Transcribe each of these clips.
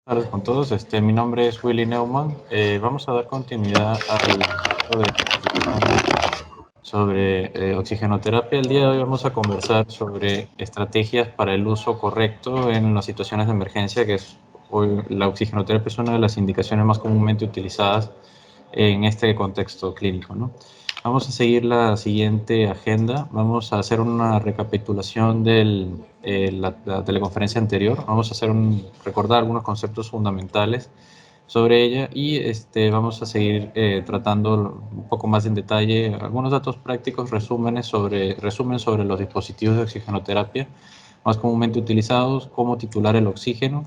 Buenas tardes con todos. Mi nombre es Willy Neumann. Vamos a dar continuidad al curso de certificación sobre oxigenoterapia. El día de hoy vamos a conversar sobre estrategias para el uso correcto en las situaciones de emergencia, que es hoy la oxigenoterapia es una de las indicaciones más comúnmente utilizadas en este contexto clínico, ¿no? Vamos a seguir la siguiente agenda. Vamos a hacer una recapitulación de la teleconferencia anterior. Vamos a recordar algunos conceptos fundamentales sobre ella y vamos a seguir tratando un poco más en detalle algunos datos prácticos, resumen sobre los dispositivos de oxigenoterapia más comúnmente utilizados, cómo titular el oxígeno,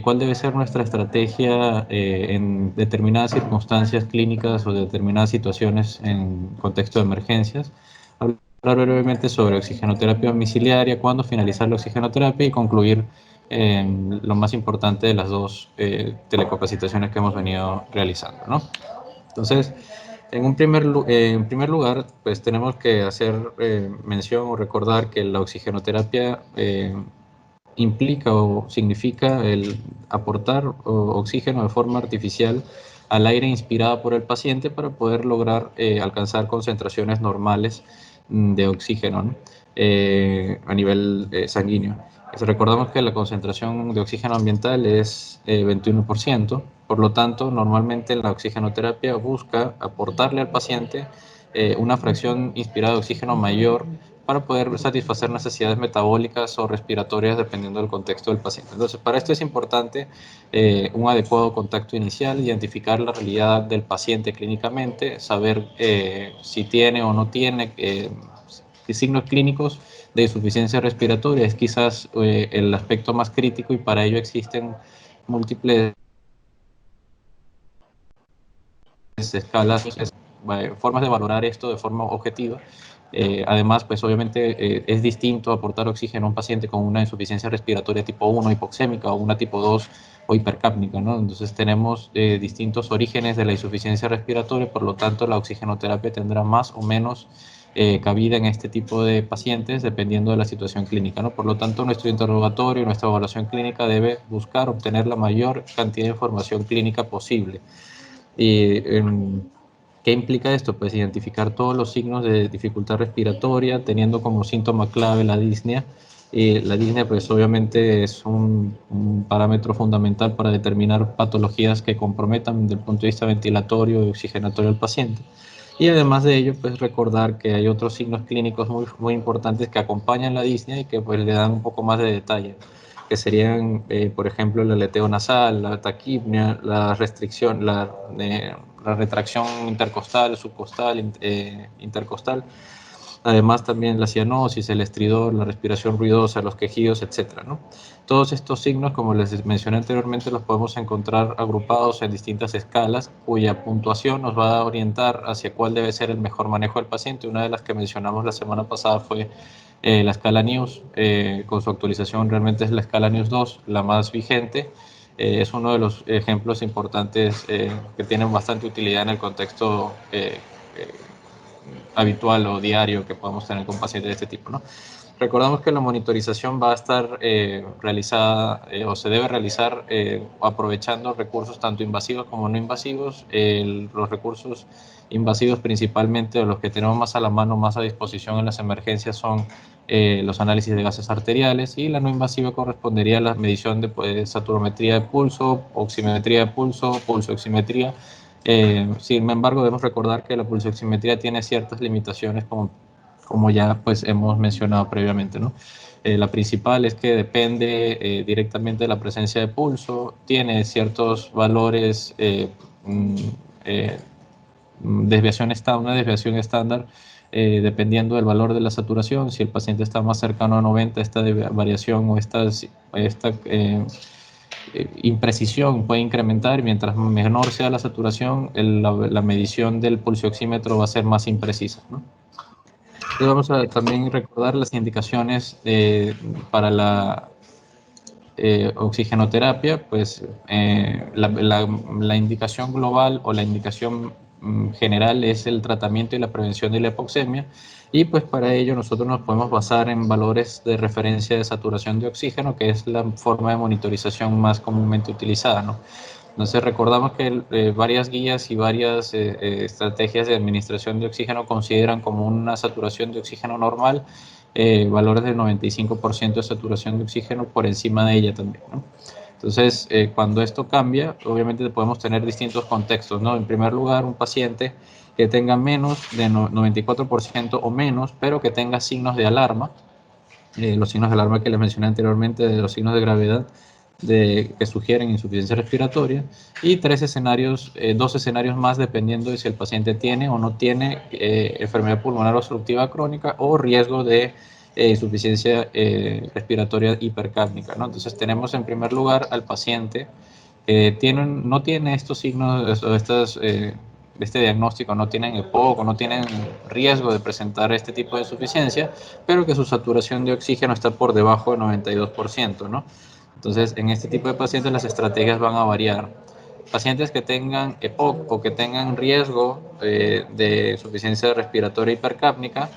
cuál debe ser nuestra estrategia en determinadas circunstancias clínicas o determinadas situaciones en contexto de emergencias, hablar brevemente sobre oxigenoterapia domiciliaria, cuándo finalizar la oxigenoterapia y concluir lo más importante de las dos telecapacitaciones que hemos venido realizando, ¿no? Entonces, en primer lugar, pues tenemos que hacer mención o recordar que la oxigenoterapia implica o significa el aportar oxígeno de forma artificial al aire inspirado por el paciente para poder lograr alcanzar concentraciones normales de oxígeno, ¿no? A nivel sanguíneo. Recordamos que la concentración de oxígeno ambiental es 21%, por lo tanto, normalmente la oxigenoterapia busca aportarle al paciente una fracción inspirada de oxígeno mayor para poder satisfacer necesidades metabólicas o respiratorias dependiendo del contexto del paciente. Entonces, para esto es importante un adecuado contacto inicial, identificar la realidad del paciente clínicamente, saber si tiene o no tiene signos clínicos de insuficiencia respiratoria. Es quizás el aspecto más crítico y para ello existen múltiples escalas, formas de valorar esto de forma objetiva. Además, pues obviamente es distinto aportar oxígeno a un paciente con una insuficiencia respiratoria tipo 1 hipoxémica o una tipo 2 o hipercápnica, ¿no? Entonces tenemos distintos orígenes de la insuficiencia respiratoria, por lo tanto la oxigenoterapia tendrá más o menos cabida en este tipo de pacientes dependiendo de la situación clínica, ¿no? Por lo tanto, nuestro interrogatorio, nuestra evaluación clínica debe buscar obtener la mayor cantidad de información clínica posible. Y, ¿qué implica esto? Pues identificar todos los signos de dificultad respiratoria, teniendo como síntoma clave la disnea. La disnea, pues obviamente es un parámetro fundamental para determinar patologías que comprometan desde el punto de vista ventilatorio y oxigenatorio al paciente. Y además de ello, pues recordar que hay otros signos clínicos muy, muy importantes que acompañan la disnea y que pues le dan un poco más de detalle, que serían, por ejemplo, el aleteo nasal, la taquipnea, la restricción, la retracción intercostal, subcostal, intercostal. Además también la cianosis, el estridor, la respiración ruidosa, los quejidos, etcétera, ¿no? Todos estos signos, como les mencioné anteriormente, los podemos encontrar agrupados en distintas escalas, cuya puntuación nos va a orientar hacia cuál debe ser el mejor manejo del paciente. Una de las que mencionamos la semana pasada fue la escala NEWS, con su actualización realmente es la escala NEWS 2, la más vigente. Es uno de los ejemplos importantes que tienen bastante utilidad en el contexto habitual o diario que podemos tener con pacientes de este tipo, ¿no? Recordamos que la monitorización va a estar realizada o se debe realizar aprovechando recursos tanto invasivos como no invasivos. Los recursos invasivos principalmente, o los que tenemos más a la mano, más a disposición en las emergencias, son los análisis de gases arteriales, y la no invasiva correspondería a la medición de saturometría de pulso, oximetría de pulso, pulsoximetría. Sin embargo, debemos recordar que la pulsoximetría tiene ciertas limitaciones como ya pues hemos mencionado previamente, ¿no? La principal es que depende directamente de la presencia de pulso, tiene ciertos valores, eh, una desviación estándar, dependiendo del valor de la saturación. Si el paciente está más cercano a 90, esta variación o esta imprecisión puede incrementar, y mientras menor sea la saturación, la medición del pulsioxímetro va a ser más imprecisa, ¿no? Entonces vamos a también recordar las indicaciones para la oxigenoterapia. Pues la indicación global o la indicación general es el tratamiento y la prevención de la hipoxemia, y pues para ello nosotros nos podemos basar en valores de referencia de saturación de oxígeno, que es la forma de monitorización más comúnmente utilizada, ¿no? Entonces recordamos que varias guías y varias estrategias de administración de oxígeno consideran como una saturación de oxígeno normal valores del 95% de saturación de oxígeno por encima de ella también, ¿no? Entonces, cuando esto cambia, obviamente podemos tener distintos contextos, ¿no? En primer lugar, un paciente que tenga menos de 94% o menos, pero que tenga signos de alarma, los signos de alarma que les mencioné anteriormente, de los signos de gravedad que sugieren insuficiencia respiratoria, y dos escenarios más dependiendo de si el paciente tiene o no tiene enfermedad pulmonar obstructiva crónica o riesgo de insuficiencia respiratoria hipercápnica, ¿no? Entonces tenemos en primer lugar al paciente que no tiene estos signos o este diagnóstico, no tienen EPOC, no tienen riesgo de presentar este tipo de insuficiencia, pero que su saturación de oxígeno está por debajo del 92%, ¿no? Entonces, en este tipo de pacientes las estrategias van a variar. Pacientes que tengan EPOC o que tengan riesgo de insuficiencia respiratoria hipercápnica,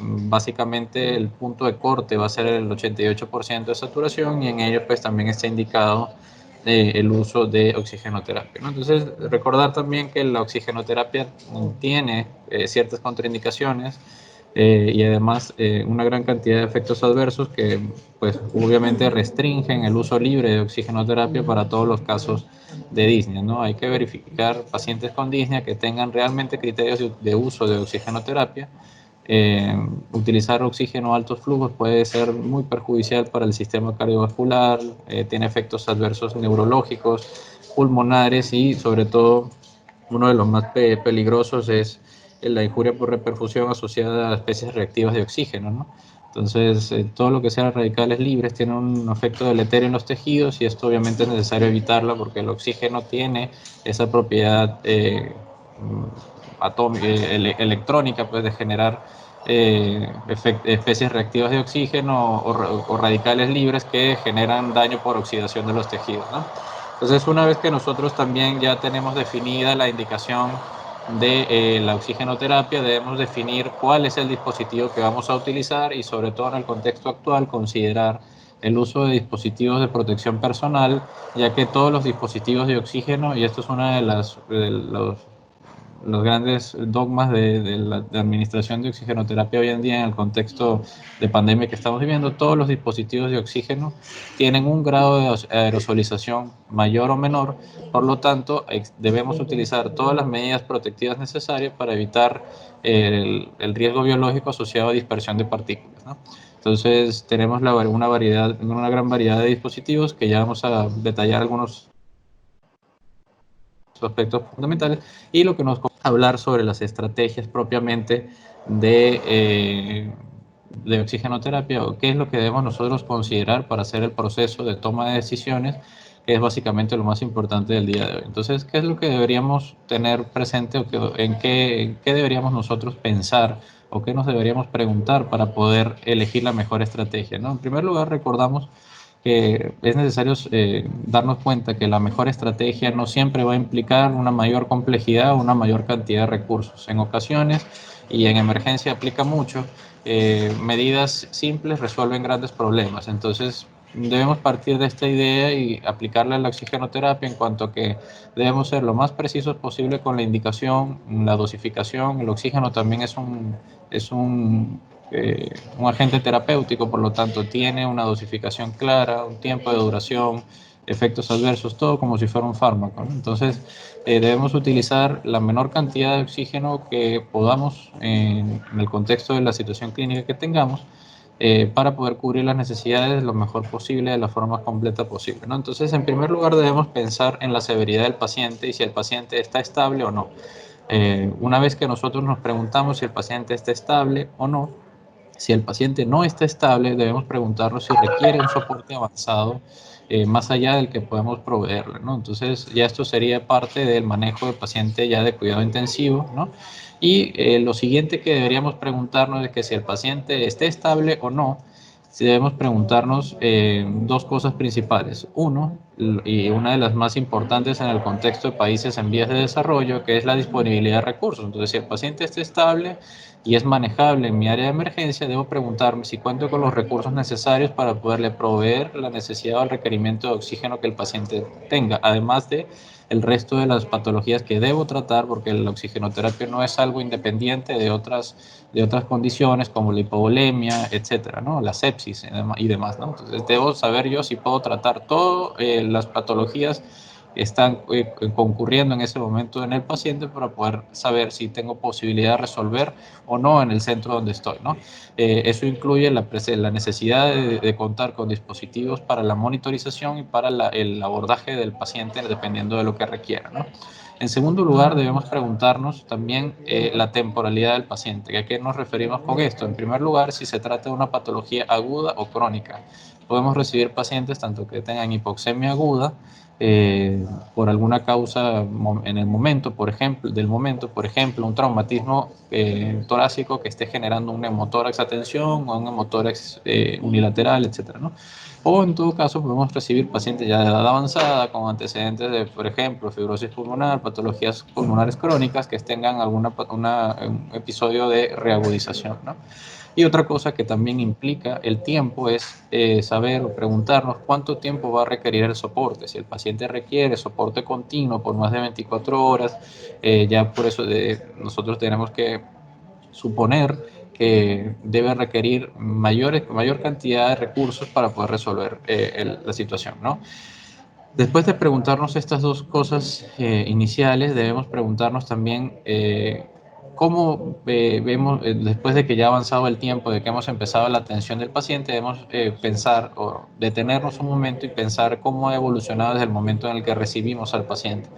básicamente el punto de corte va a ser el 88% de saturación, y en ello pues también está indicado el uso de oxigenoterapia, ¿no? Entonces, recordar también que la oxigenoterapia tiene ciertas contraindicaciones y además una gran cantidad de efectos adversos que pues obviamente restringen el uso libre de oxigenoterapia para todos los casos de disnea, ¿no? Hay que verificar pacientes con disnea que tengan realmente criterios de uso de oxigenoterapia. Utilizar oxígeno a altos flujos puede ser muy perjudicial para el sistema cardiovascular, tiene efectos adversos neurológicos, pulmonares, y sobre todo uno de los más peligrosos es la injuria por reperfusión asociada a especies reactivas de oxígeno, ¿no? Entonces, todo lo que sean radicales libres tiene un efecto deleterio en los tejidos, y esto obviamente es necesario evitarlo porque el oxígeno tiene esa propiedad electrónica, pues, de generar especies reactivas de oxígeno o radicales libres que generan daño por oxidación de los tejidos, ¿no? Entonces, una vez que nosotros también ya tenemos definida la indicación de la oxigenoterapia, debemos definir cuál es el dispositivo que vamos a utilizar, y sobre todo en el contexto actual considerar el uso de dispositivos de protección personal, ya que todos los dispositivos de oxígeno, y esto es uno los grandes dogmas de administración de oxigenoterapia hoy en día en el contexto de pandemia que estamos viviendo, todos los dispositivos de oxígeno tienen un grado de aerosolización mayor o menor, por lo tanto debemos utilizar todas las medidas protectivas necesarias para evitar el riesgo biológico asociado a dispersión de partículas, ¿no? Entonces tenemos una gran variedad de dispositivos que ya vamos a detallar algunos aspectos fundamentales, y lo que nos hablar sobre las estrategias propiamente de oxigenoterapia, o qué es lo que debemos nosotros considerar para hacer el proceso de toma de decisiones, que es básicamente lo más importante del día de hoy. Entonces, ¿qué es lo que deberíamos tener presente, o en qué deberíamos nosotros pensar, o qué nos deberíamos preguntar para poder elegir la mejor estrategia, ¿no? En primer lugar, recordamos que es necesario darnos cuenta que la mejor estrategia no siempre va a implicar una mayor complejidad o una mayor cantidad de recursos. En ocasiones, y en emergencia aplica mucho, medidas simples resuelven grandes problemas. Entonces, debemos partir de esta idea y aplicarla a la oxigenoterapia en cuanto a que debemos ser lo más precisos posible con la indicación, la dosificación. El oxígeno también es un agente terapéutico, por lo tanto tiene una dosificación clara, un tiempo de duración, efectos adversos, todo como si fuera un fármaco, ¿no? Entonces debemos utilizar la menor cantidad de oxígeno que podamos en el contexto de la situación clínica que tengamos, para poder cubrir las necesidades lo mejor posible, de la forma más completa posible, ¿no? Entonces, en primer lugar, debemos pensar en la severidad del paciente y si el paciente está estable o no. Una vez que nosotros nos preguntamos si el paciente está estable o no, si el paciente no está estable, debemos preguntarnos si requiere un soporte avanzado más allá del que podemos proveerle, ¿no? Entonces, ya esto sería parte del manejo del paciente ya de cuidado intensivo, ¿no? Y lo siguiente que deberíamos preguntarnos es que si el paciente esté estable o no, sí debemos preguntarnos dos cosas principales. Uno, y una de las más importantes en el contexto de países en vías de desarrollo, que es la disponibilidad de recursos. Entonces, si el paciente está estable y es manejable en mi área de emergencia, debo preguntarme si cuento con los recursos necesarios para poderle proveer la necesidad o el requerimiento de oxígeno que el paciente tenga, además de el resto de las patologías que debo tratar, porque la oxigenoterapia no es algo independiente de otras condiciones como la hipovolemia, etcétera, ¿no? La sepsis y demás, ¿no? Entonces, debo saber yo si puedo tratar todas las patologías que están concurriendo en ese momento en el paciente para poder saber si tengo posibilidad de resolver o no en el centro donde estoy, ¿no? Eso incluye la necesidad de contar con dispositivos para la monitorización y para el abordaje del paciente dependiendo de lo que requiera, ¿no? En segundo lugar, debemos preguntarnos también la temporalidad del paciente. ¿A qué nos referimos con esto? En primer lugar, si se trata de una patología aguda o crónica. Podemos recibir pacientes tanto que tengan hipoxemia aguda por alguna causa en el momento, por ejemplo, un traumatismo torácico que esté generando un neumotórax a tensión o un neumotórax unilateral, etcétera, ¿no? O en todo caso podemos recibir pacientes ya de edad avanzada con antecedentes de, por ejemplo, fibrosis pulmonar, patologías pulmonares crónicas que tengan un episodio de reagudización, ¿no? Y otra cosa que también implica el tiempo es saber o preguntarnos cuánto tiempo va a requerir el soporte. Si el paciente requiere soporte continuo por más de 24 horas, ya por eso nosotros tenemos que suponer que debe requerir mayor cantidad de recursos para poder resolver la situación, ¿no? Después de preguntarnos estas dos cosas iniciales, debemos preguntarnos también cómo vemos, después de que ya ha avanzado el tiempo, de que hemos empezado la atención del paciente, debemos pensar o detenernos un momento y pensar cómo ha evolucionado desde el momento en el que recibimos al paciente.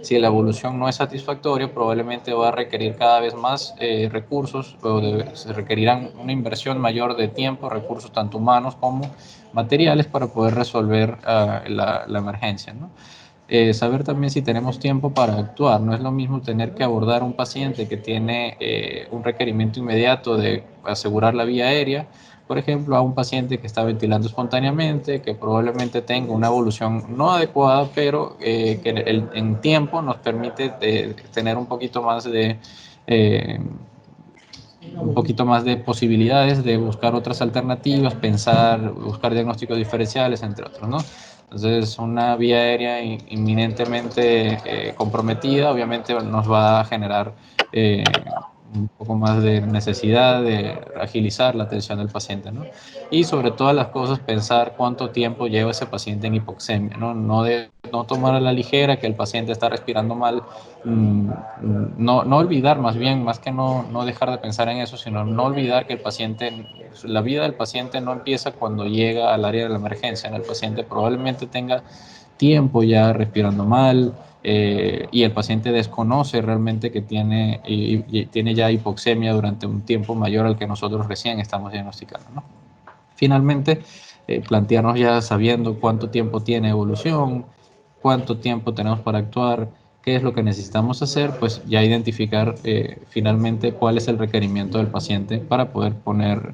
Si la evolución no es satisfactoria, probablemente va a requerir cada vez más recursos o se requerirán una inversión mayor de tiempo, recursos tanto humanos como materiales para poder resolver la emergencia, ¿no? Saber también si tenemos tiempo para actuar. No es lo mismo tener que abordar a un paciente que tiene un requerimiento inmediato de asegurar la vía aérea, por ejemplo, a un paciente que está ventilando espontáneamente, que probablemente tenga una evolución no adecuada, pero que en tiempo nos permite tener eh, un poquito más de posibilidades de buscar otras alternativas, buscar diagnósticos diferenciales, entre otros, ¿no? Entonces, una vía aérea inminentemente comprometida, obviamente nos va a generar un poco más de necesidad de agilizar la atención del paciente, ¿no? Y sobre todas las cosas, pensar cuánto tiempo lleva ese paciente en hipoxemia, ¿no? No tomar a la ligera que el paciente está respirando mal, no olvidar más bien, más que no dejar de pensar en eso, sino no olvidar que la vida del paciente no empieza cuando llega al área de la emergencia. El paciente probablemente tenga tiempo ya respirando mal y el paciente desconoce realmente que y tiene ya hipoxemia durante un tiempo mayor al que nosotros recién estamos diagnosticando, ¿no? Finalmente, plantearnos ya sabiendo cuánto tiempo tiene evolución, cuánto tiempo tenemos para actuar, qué es lo que necesitamos hacer, pues ya identificar finalmente cuál es el requerimiento del paciente para poder poner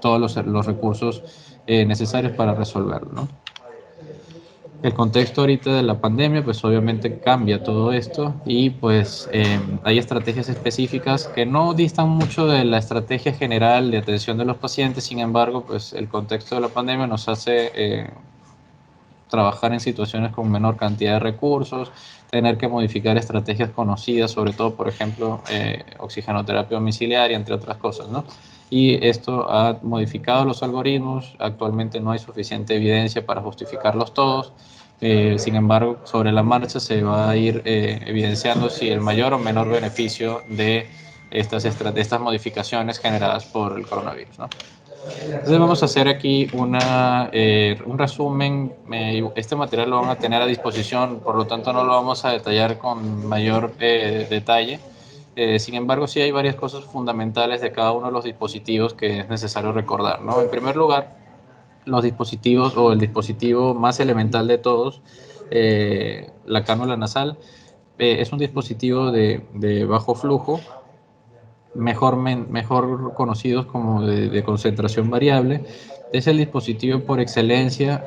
todos los recursos necesarios para resolverlo, ¿no? El contexto ahorita de la pandemia, pues obviamente cambia todo esto y pues hay estrategias específicas que no distan mucho de la estrategia general de atención de los pacientes. Sin embargo, pues el contexto de la pandemia nos hace trabajar en situaciones con menor cantidad de recursos, tener que modificar estrategias conocidas, sobre todo, por ejemplo, oxigenoterapia domiciliaria, entre otras cosas, ¿no? Y esto ha modificado los algoritmos, actualmente no hay suficiente evidencia para justificarlos todos, sin embargo, sobre la marcha se va a ir evidenciando si el mayor o menor beneficio de estas modificaciones generadas por el coronavirus, ¿no? Entonces vamos a hacer aquí un resumen. Este material lo van a tener a disposición, por lo tanto no lo vamos a detallar con mayor detalle. Sin embargo, sí hay varias cosas fundamentales de cada uno de los dispositivos que es necesario recordar, ¿no? En primer lugar, los dispositivos o el dispositivo más elemental de todos, la cánula nasal, es un dispositivo de bajo flujo, mejor conocidos como de concentración variable, Es el dispositivo por excelencia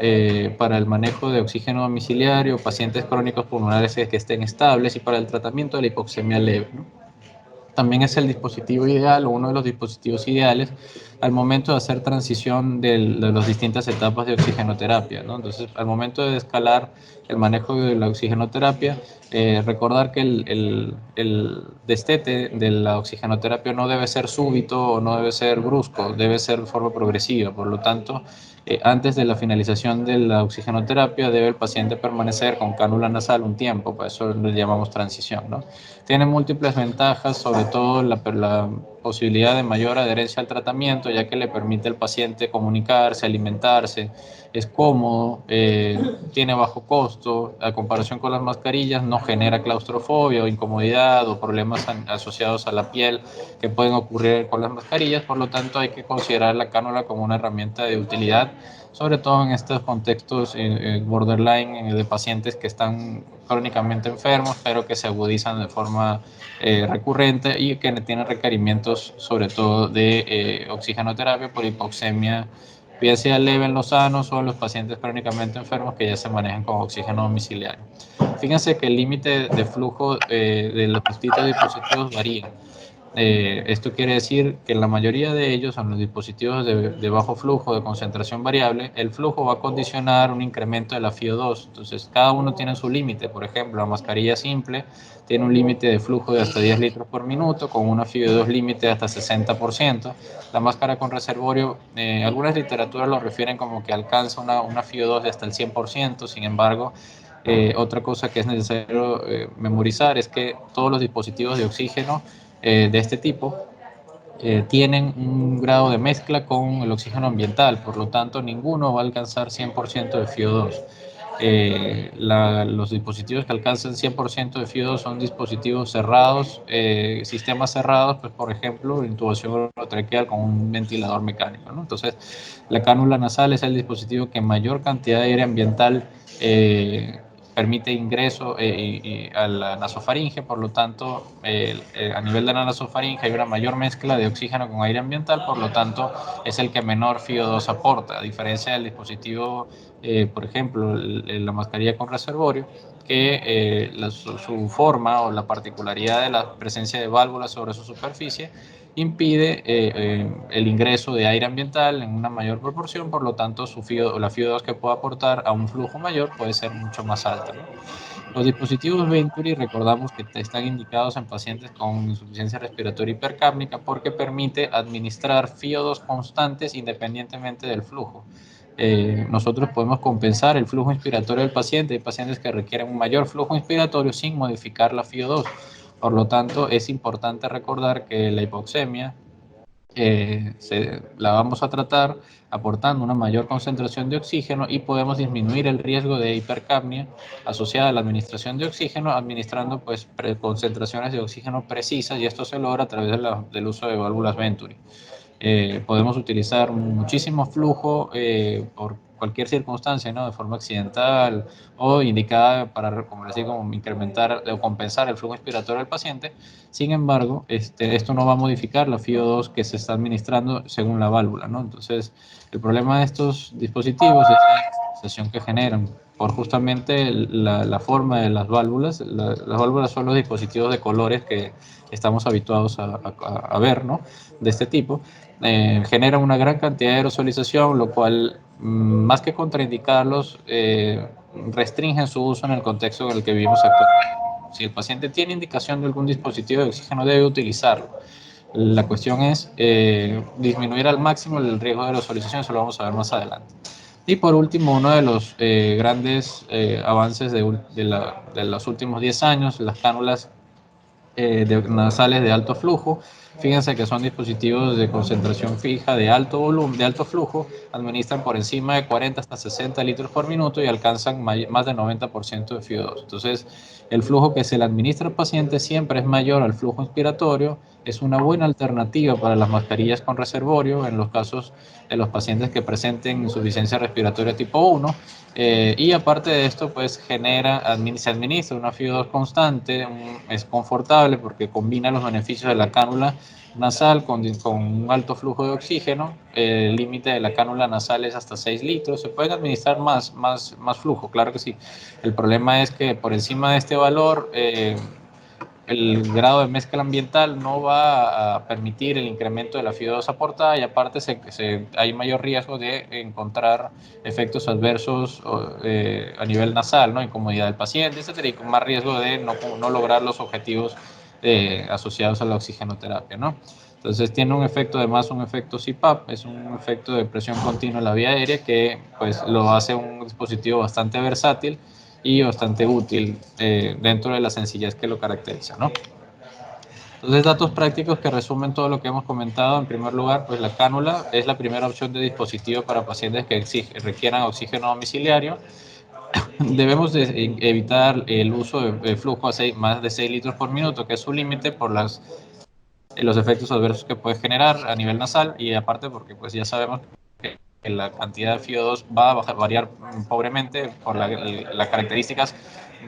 para el manejo de oxígeno domiciliario, pacientes crónicos pulmonares que estén estables y para el tratamiento de la hipoxemia leve, ¿no? También es el dispositivo ideal o uno de los dispositivos ideales al momento de hacer transición de las distintas etapas de oxigenoterapia, ¿no? Entonces, al momento de escalar el manejo de la oxigenoterapia, recordar que el destete de la oxigenoterapia no debe ser súbito o no debe ser brusco, debe ser de forma progresiva. Por lo tanto, antes de la finalización de la oxigenoterapia, debe el paciente permanecer con cánula nasal un tiempo, por eso lo llamamos transición, ¿no? Tiene múltiples ventajas, sobre todo la posibilidad de mayor adherencia al tratamiento, ya que le permite al paciente comunicarse, alimentarse, es cómodo, tiene bajo costo, a comparación con las mascarillas, no genera claustrofobia o incomodidad o problemas asociados a la piel que pueden ocurrir con las mascarillas, por lo tanto hay que considerar la cánula como una herramienta de utilidad, sobre todo en estos contextos borderline de pacientes que están crónicamente enfermos, pero que se agudizan de forma recurrente y que tienen requerimientos sobre todo de oxigenoterapia por hipoxemia, bien sea leve en los sanos o en los pacientes crónicamente enfermos que ya se manejan con oxígeno domiciliario. Fíjense que el límite de flujo de los distintos dispositivos varía. Esto quiere decir que en la mayoría de ellos, en los dispositivos de bajo flujo, de concentración variable, el flujo va a condicionar un incremento de la FiO2. Entonces, cada uno tiene su límite. Por ejemplo, la mascarilla simple tiene un límite de flujo de hasta 10 litros por minuto, con una FiO2 límite de hasta 60%. La máscara con reservorio, algunas literaturas lo refieren como que alcanza una FiO2 de hasta el 100%. Sin embargo, otra cosa que es necesario memorizar es que todos los dispositivos de oxígeno de este tipo tienen un grado de mezcla con el oxígeno ambiental, por lo tanto ninguno va a alcanzar 100% de FiO2. Los dispositivos que alcanzan 100% de FiO2 son dispositivos cerrados, sistemas cerrados, pues por ejemplo, intubación orotraqueal con un ventilador mecánico, ¿no? Entonces, la cánula nasal es el dispositivo que mayor cantidad de aire ambiental permite ingreso a la nasofaringe, por lo tanto, a nivel de la nasofaringe hay una mayor mezcla de oxígeno con aire ambiental, por lo tanto, es el que menor FiO2 aporta, a diferencia del dispositivo, por ejemplo, la mascarilla con reservorio, que su forma o la particularidad de la presencia de válvulas sobre su superficie impide el ingreso de aire ambiental en una mayor proporción, por lo tanto la FiO2 que puede aportar a un flujo mayor puede ser mucho más alta, ¿no? Los dispositivos Venturi recordamos que están indicados en pacientes con insuficiencia respiratoria hipercápnica porque permite administrar FiO2 constantes independientemente del flujo. Nosotros podemos compensar el flujo inspiratorio del paciente. Hay pacientes que requieren un mayor flujo inspiratorio sin modificar la FiO2. Por lo tanto, es importante recordar que la hipoxemia la vamos a tratar aportando una mayor concentración de oxígeno y podemos disminuir el riesgo de hipercapnia asociada a la administración de oxígeno, administrando pues concentraciones de oxígeno precisas, y esto se logra a través del uso de válvulas Venturi. Podemos utilizar muchísimo flujo por cualquier circunstancia, ¿no? De forma accidental o indicada para, como les digo, incrementar o compensar el flujo inspiratorio del paciente. Sin embargo, esto no va a modificar la FiO2 que se está administrando según la válvula, ¿no? Entonces, el problema de estos dispositivos es la sensación que generan por justamente la forma de las válvulas. Las válvulas son los dispositivos de colores que estamos habituados a ver, ¿no? De este tipo. Generan una gran cantidad de aerosolización, lo cual, más que contraindicarlos, restringen su uso en el contexto en el que vivimos actualmente. Si el paciente tiene indicación de algún dispositivo de oxígeno, debe utilizarlo. La cuestión es disminuir al máximo el riesgo de aerosolización, eso lo vamos a ver más adelante. Y por último, uno de los grandes avances de los últimos 10 años, las cánulas nasales de alto flujo. Fíjense que son dispositivos de concentración fija de alto volumen, de alto flujo, administran por encima de 40 hasta 60 litros por minuto y alcanzan más del 90% de FiO2. Entonces, el flujo que se le administra al paciente siempre es mayor al flujo inspiratorio, es una buena alternativa para las mascarillas con reservorio en los casos de los pacientes que presenten insuficiencia respiratoria tipo 1. Y aparte de esto, pues se administra una FIO2 constante, es confortable porque combina los beneficios de la cánula nasal con un alto flujo de oxígeno. El límite de la cánula nasal es hasta 6 litros. Se pueden administrar más flujo, claro que sí. El problema es que por encima de este valor, el grado de mezcla ambiental no va a permitir el incremento de la FIO2 aportada, y aparte hay mayor riesgo de encontrar efectos adversos a nivel nasal, ¿no? Incomodidad del paciente, etcétera, y con más riesgo de no lograr los objetivos asociados a la oxigenoterapia, ¿no? Entonces tiene un efecto, además un efecto CPAP, es un efecto de presión continua en la vía aérea que pues lo hace un dispositivo bastante versátil y bastante útil dentro de la sencillez que lo caracteriza, ¿no? Entonces, datos prácticos que resumen todo lo que hemos comentado. En primer lugar, pues la cánula es la primera opción de dispositivo para pacientes que requieran oxígeno domiciliario. Debemos evitar el uso de flujo a más de 6 litros por minuto, que es su límite por los efectos adversos que puede generar a nivel nasal, y aparte porque pues ya sabemos que la cantidad de FIO2 va a variar pobremente por las características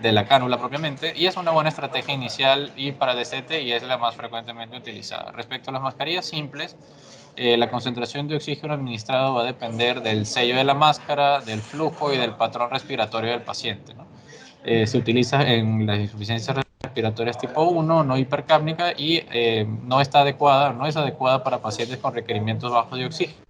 de la cánula propiamente, y es una buena estrategia inicial y para DCT, y es la más frecuentemente utilizada. Respecto a las mascarillas simples, la concentración de oxígeno administrado va a depender del sello de la máscara, del flujo y del patrón respiratorio del paciente, ¿no? Se utiliza en las insuficiencias respiratorias tipo 1, no hipercápnica, y no es adecuada para pacientes con requerimientos bajos de oxígeno.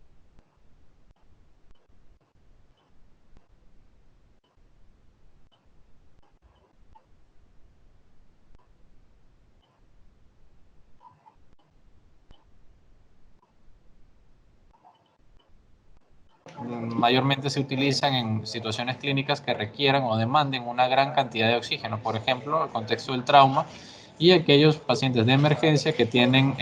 Mayormente se utilizan en situaciones clínicas que requieran o demanden una gran cantidad de oxígeno, por ejemplo, el contexto del trauma, y aquellos pacientes de emergencia que tienen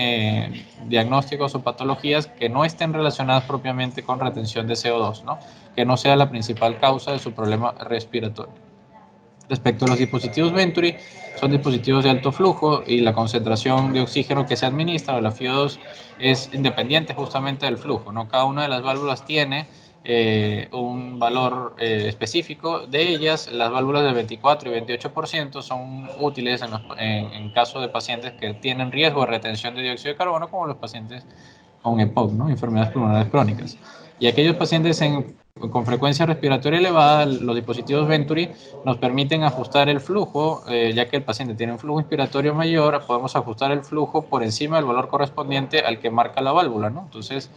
diagnósticos o patologías que no estén relacionadas propiamente con retención de CO2, ¿no? Que no sea la principal causa de su problema respiratorio. Respecto a los dispositivos Venturi, son dispositivos de alto flujo y la concentración de oxígeno que se administra, la FIO2, es independiente justamente del flujo, ¿no? Cada una de las válvulas tiene un valor específico. De ellas, las válvulas de 24 y 28% son útiles en caso de pacientes que tienen riesgo de retención de dióxido de carbono, como los pacientes con EPOC, ¿no? Enfermedades pulmonares crónicas. Y aquellos pacientes con frecuencia respiratoria elevada, los dispositivos Venturi nos permiten ajustar el flujo, ya que el paciente tiene un flujo inspiratorio mayor, podemos ajustar el flujo por encima del valor correspondiente al que marca la válvula, ¿no? Entonces,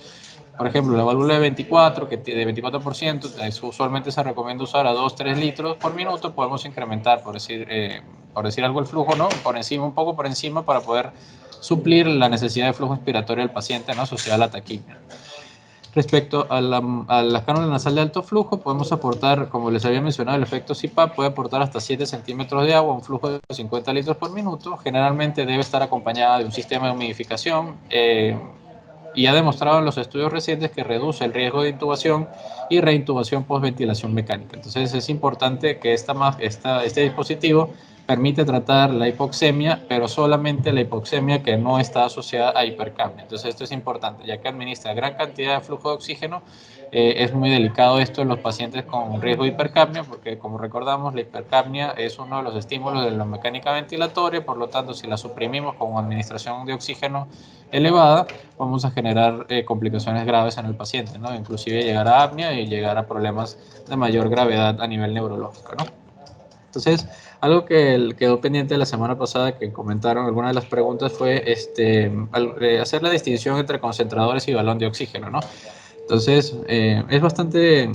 por ejemplo, la válvula de 24, que de 24%, usualmente se recomienda usar a 2-3 litros por minuto. Podemos incrementar, por decir algo, el flujo, ¿no? Por encima, un poco por encima, para poder suplir la necesidad de flujo inspiratorio del paciente, ¿no? Asociada a la taquipnea. Respecto a la cánula nasal de alto flujo, podemos aportar, como les había mencionado, el efecto CPAP puede aportar hasta 7 centímetros de agua a un flujo de 50 litros por minuto. Generalmente debe estar acompañada de un sistema de humidificación, y ha demostrado en los estudios recientes que reduce el riesgo de intubación y reintubación post-ventilación mecánica. Entonces es importante que este dispositivo permite tratar la hipoxemia, pero solamente la hipoxemia que no está asociada a hipercapnia. Entonces esto es importante, ya que administra gran cantidad de flujo de oxígeno. Es muy delicado esto en los pacientes con riesgo de hipercapnia, porque como recordamos, la hipercapnia es uno de los estímulos de la mecánica ventilatoria. Por lo tanto, si la suprimimos con administración de oxígeno elevada, vamos a generar complicaciones graves en el paciente, ¿no? Inclusive llegar a apnea y llegar a problemas de mayor gravedad a nivel neurológico, ¿no? Entonces, algo que quedó pendiente la semana pasada, que comentaron algunas de las preguntas, fue hacer la distinción entre concentradores y balón de oxígeno, ¿no? Entonces, es bastante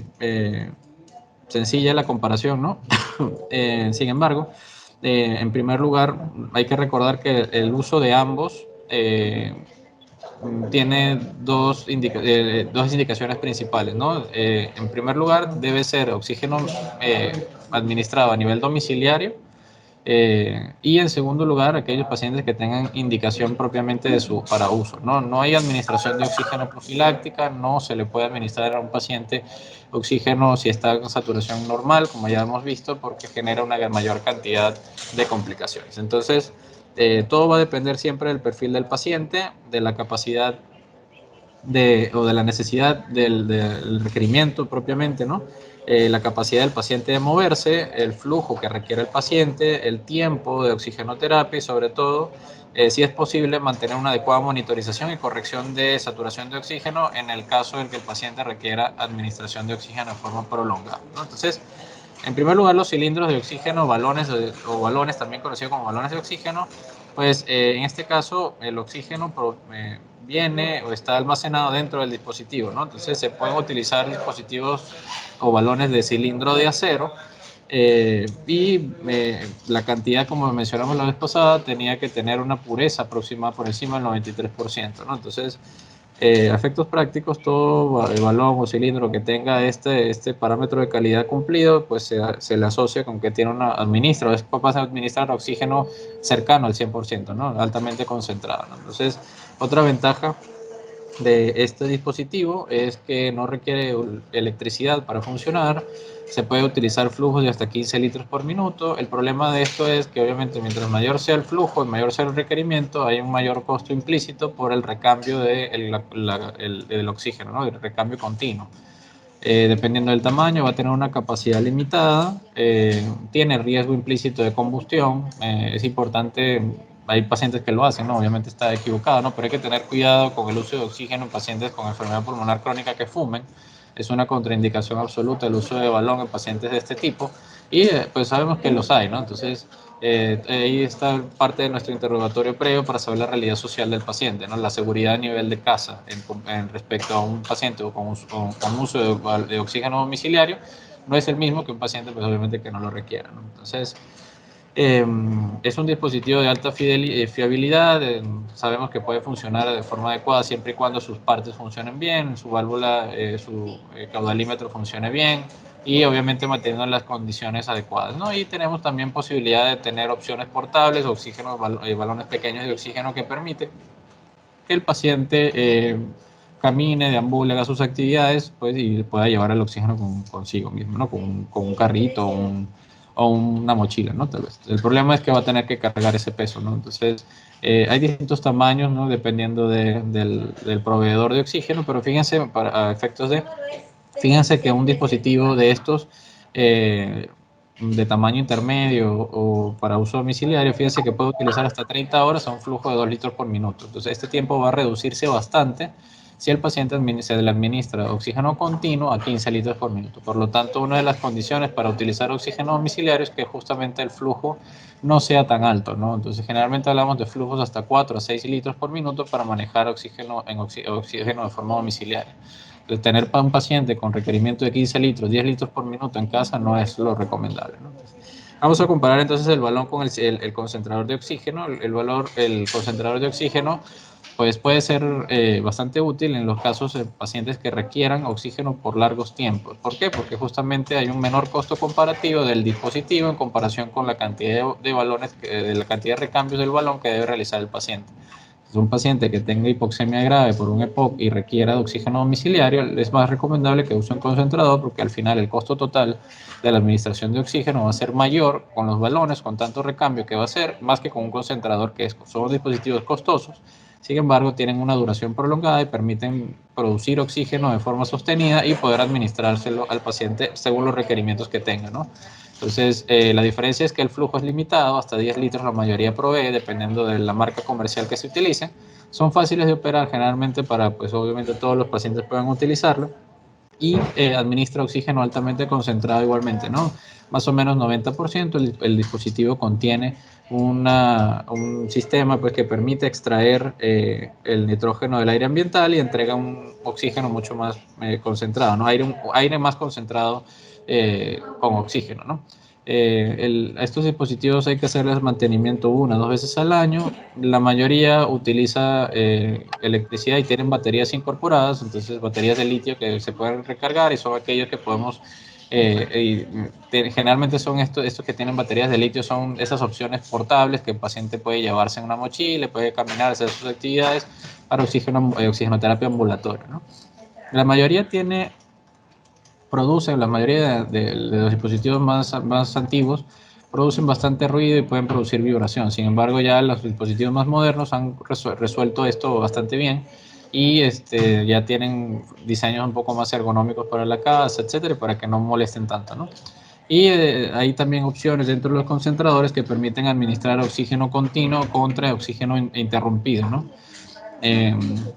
sencilla la comparación, ¿no? Sin embargo, en primer lugar, hay que recordar que el uso de ambos tiene dos indicaciones principales, ¿no? En primer lugar, debe ser oxígeno administrado a nivel domiciliario, y en segundo lugar, aquellos pacientes que tengan indicación propiamente para uso, ¿no? No hay administración de oxígeno profiláctica, no se le puede administrar a un paciente oxígeno si está en saturación normal, como ya hemos visto, porque genera una mayor cantidad de complicaciones. Entonces, todo va a depender siempre del perfil del paciente, de la capacidad o de la necesidad del requerimiento propiamente, ¿no? La capacidad del paciente de moverse, el flujo que requiere el paciente, el tiempo de oxigenoterapia y sobre todo, si es posible, mantener una adecuada monitorización y corrección de saturación de oxígeno en el caso en que el paciente requiera administración de oxígeno de forma prolongada, ¿no? Entonces, en primer lugar, los cilindros de oxígeno, balones o balones, también conocidos como balones de oxígeno, pues en este caso el oxígeno viene o está almacenado dentro del dispositivo, ¿no? Entonces se pueden utilizar dispositivos o balones de cilindro de acero la cantidad, como mencionamos la vez pasada, tenía que tener una pureza aproximada por encima del 93%, ¿no? Entonces, a efectos prácticos, todo balón o cilindro que tenga este parámetro de calidad cumplido, pues se le asocia con que tiene es capaz de administrar oxígeno cercano al 100%, ¿no? Altamente concentrado, ¿no? Entonces, otra ventaja de este dispositivo es que no requiere electricidad para funcionar, se puede utilizar flujos de hasta 15 litros por minuto. El problema de esto es que obviamente mientras mayor sea el flujo y mayor sea el requerimiento, hay un mayor costo implícito por el recambio del oxígeno, ¿no? El recambio continuo. Dependiendo del tamaño, va a tener una capacidad limitada, tiene riesgo implícito de combustión, es importante, hay pacientes que lo hacen, ¿no? Obviamente está equivocado, ¿no? Pero hay que tener cuidado con el uso de oxígeno en pacientes con enfermedad pulmonar crónica que fumen, es una contraindicación absoluta el uso de balón en pacientes de este tipo, y pues sabemos que los hay, ¿no? Entonces, ahí está parte de nuestro interrogatorio previo para saber la realidad social del paciente, ¿no? La seguridad a nivel de casa en respecto a un paciente con uso de oxígeno domiciliario no es el mismo que un paciente, pues obviamente que no lo requiera, ¿no? Entonces, es un dispositivo de alta fiabilidad, sabemos que puede funcionar de forma adecuada siempre y cuando sus partes funcionen bien, su válvula, su caudalímetro funcione bien y obviamente manteniendo las condiciones adecuadas, ¿no? Y tenemos también posibilidad de tener opciones portables, balones pequeños de oxígeno que permite que el paciente camine, deambule, haga sus actividades, pues, y pueda llevar el oxígeno consigo mismo, ¿no? Con un carrito o una mochila, ¿no? Tal vez. El problema es que va a tener que cargar ese peso, ¿no? Entonces, hay distintos tamaños, ¿no? Dependiendo del proveedor de oxígeno, pero fíjense, para efectos fíjense que un dispositivo de estos de tamaño intermedio o para uso domiciliario, fíjense que puede utilizar hasta 30 horas a un flujo de 2 litros por minuto. Entonces, este tiempo va a reducirse bastante si el paciente se le administra oxígeno continuo a 15 litros por minuto. Por lo tanto, una de las condiciones para utilizar oxígeno domiciliario es que justamente el flujo no sea tan alto, ¿no? Entonces, generalmente hablamos de flujos hasta 4 a 6 litros por minuto para manejar oxígeno de forma domiciliaria. Tener para un paciente con requerimiento de 15 litros, 10 litros por minuto en casa no es lo recomendable, ¿no? Vamos a comparar entonces el balón con el concentrador de oxígeno. El concentrador de oxígeno pues puede ser bastante útil en los casos de pacientes que requieran oxígeno por largos tiempos. ¿Por qué? Porque justamente hay un menor costo comparativo del dispositivo en comparación con la cantidad de balones, de la cantidad de recambios del balón que debe realizar el paciente. Si es un paciente que tenga hipoxemia grave por un EPOC y requiera de oxígeno domiciliario, es más recomendable que use un concentrador porque al final el costo total de la administración de oxígeno va a ser mayor con los balones, con tanto recambio que va a ser, más que con un concentrador son dispositivos costosos. Sin embargo, tienen una duración prolongada y permiten producir oxígeno de forma sostenida y poder administrárselo al paciente según los requerimientos que tenga, ¿no? Entonces, la diferencia es que el flujo es limitado, hasta 10 litros la mayoría provee, dependiendo de la marca comercial que se utilice. Son fáciles de operar generalmente para, pues obviamente todos los pacientes puedan utilizarlo y administra oxígeno altamente concentrado igualmente, ¿no? Más o menos 90%. El dispositivo contiene un sistema pues, que permite extraer el nitrógeno del aire ambiental y entrega un oxígeno mucho más concentrado, ¿no? Aire más concentrado con oxígeno, ¿no? A estos dispositivos hay que hacerles mantenimiento 1 o 2 veces al año. La mayoría utiliza electricidad y tienen baterías incorporadas, entonces baterías de litio que se pueden recargar y son aquellos que podemos, generalmente son estos que tienen baterías de litio, son esas opciones portables que el paciente puede llevarse en una mochila, puede caminar, hacer sus actividades para oxigenoterapia ambulatoria, ¿no? La mayoría la mayoría de los dispositivos más antiguos producen bastante ruido y pueden producir vibración. Sin embargo, ya los dispositivos más modernos han resuelto esto bastante bien y ya tienen diseños un poco más ergonómicos para la casa, etcétera, para que no molesten tanto, ¿no? Y hay también opciones dentro de los concentradores que permiten administrar oxígeno continuo contra oxígeno interrumpido, ¿no?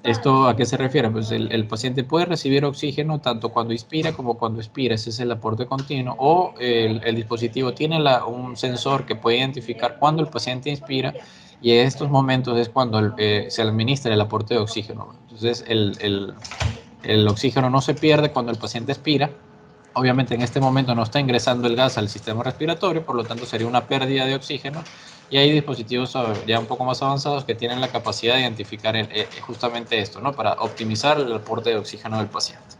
¿Esto a qué se refiere? Pues el paciente puede recibir oxígeno tanto cuando inspira como cuando expira, ese es el aporte continuo, o el dispositivo tiene un sensor que puede identificar cuando el paciente inspira y en estos momentos es cuando se administra el aporte de oxígeno. Entonces el oxígeno no se pierde cuando el paciente expira. Obviamente en este momento no está ingresando el gas al sistema respiratorio, por lo tanto sería una pérdida de oxígeno y hay dispositivos ya un poco más avanzados que tienen la capacidad de identificar justamente esto, ¿no? Para optimizar el aporte de oxígeno del paciente.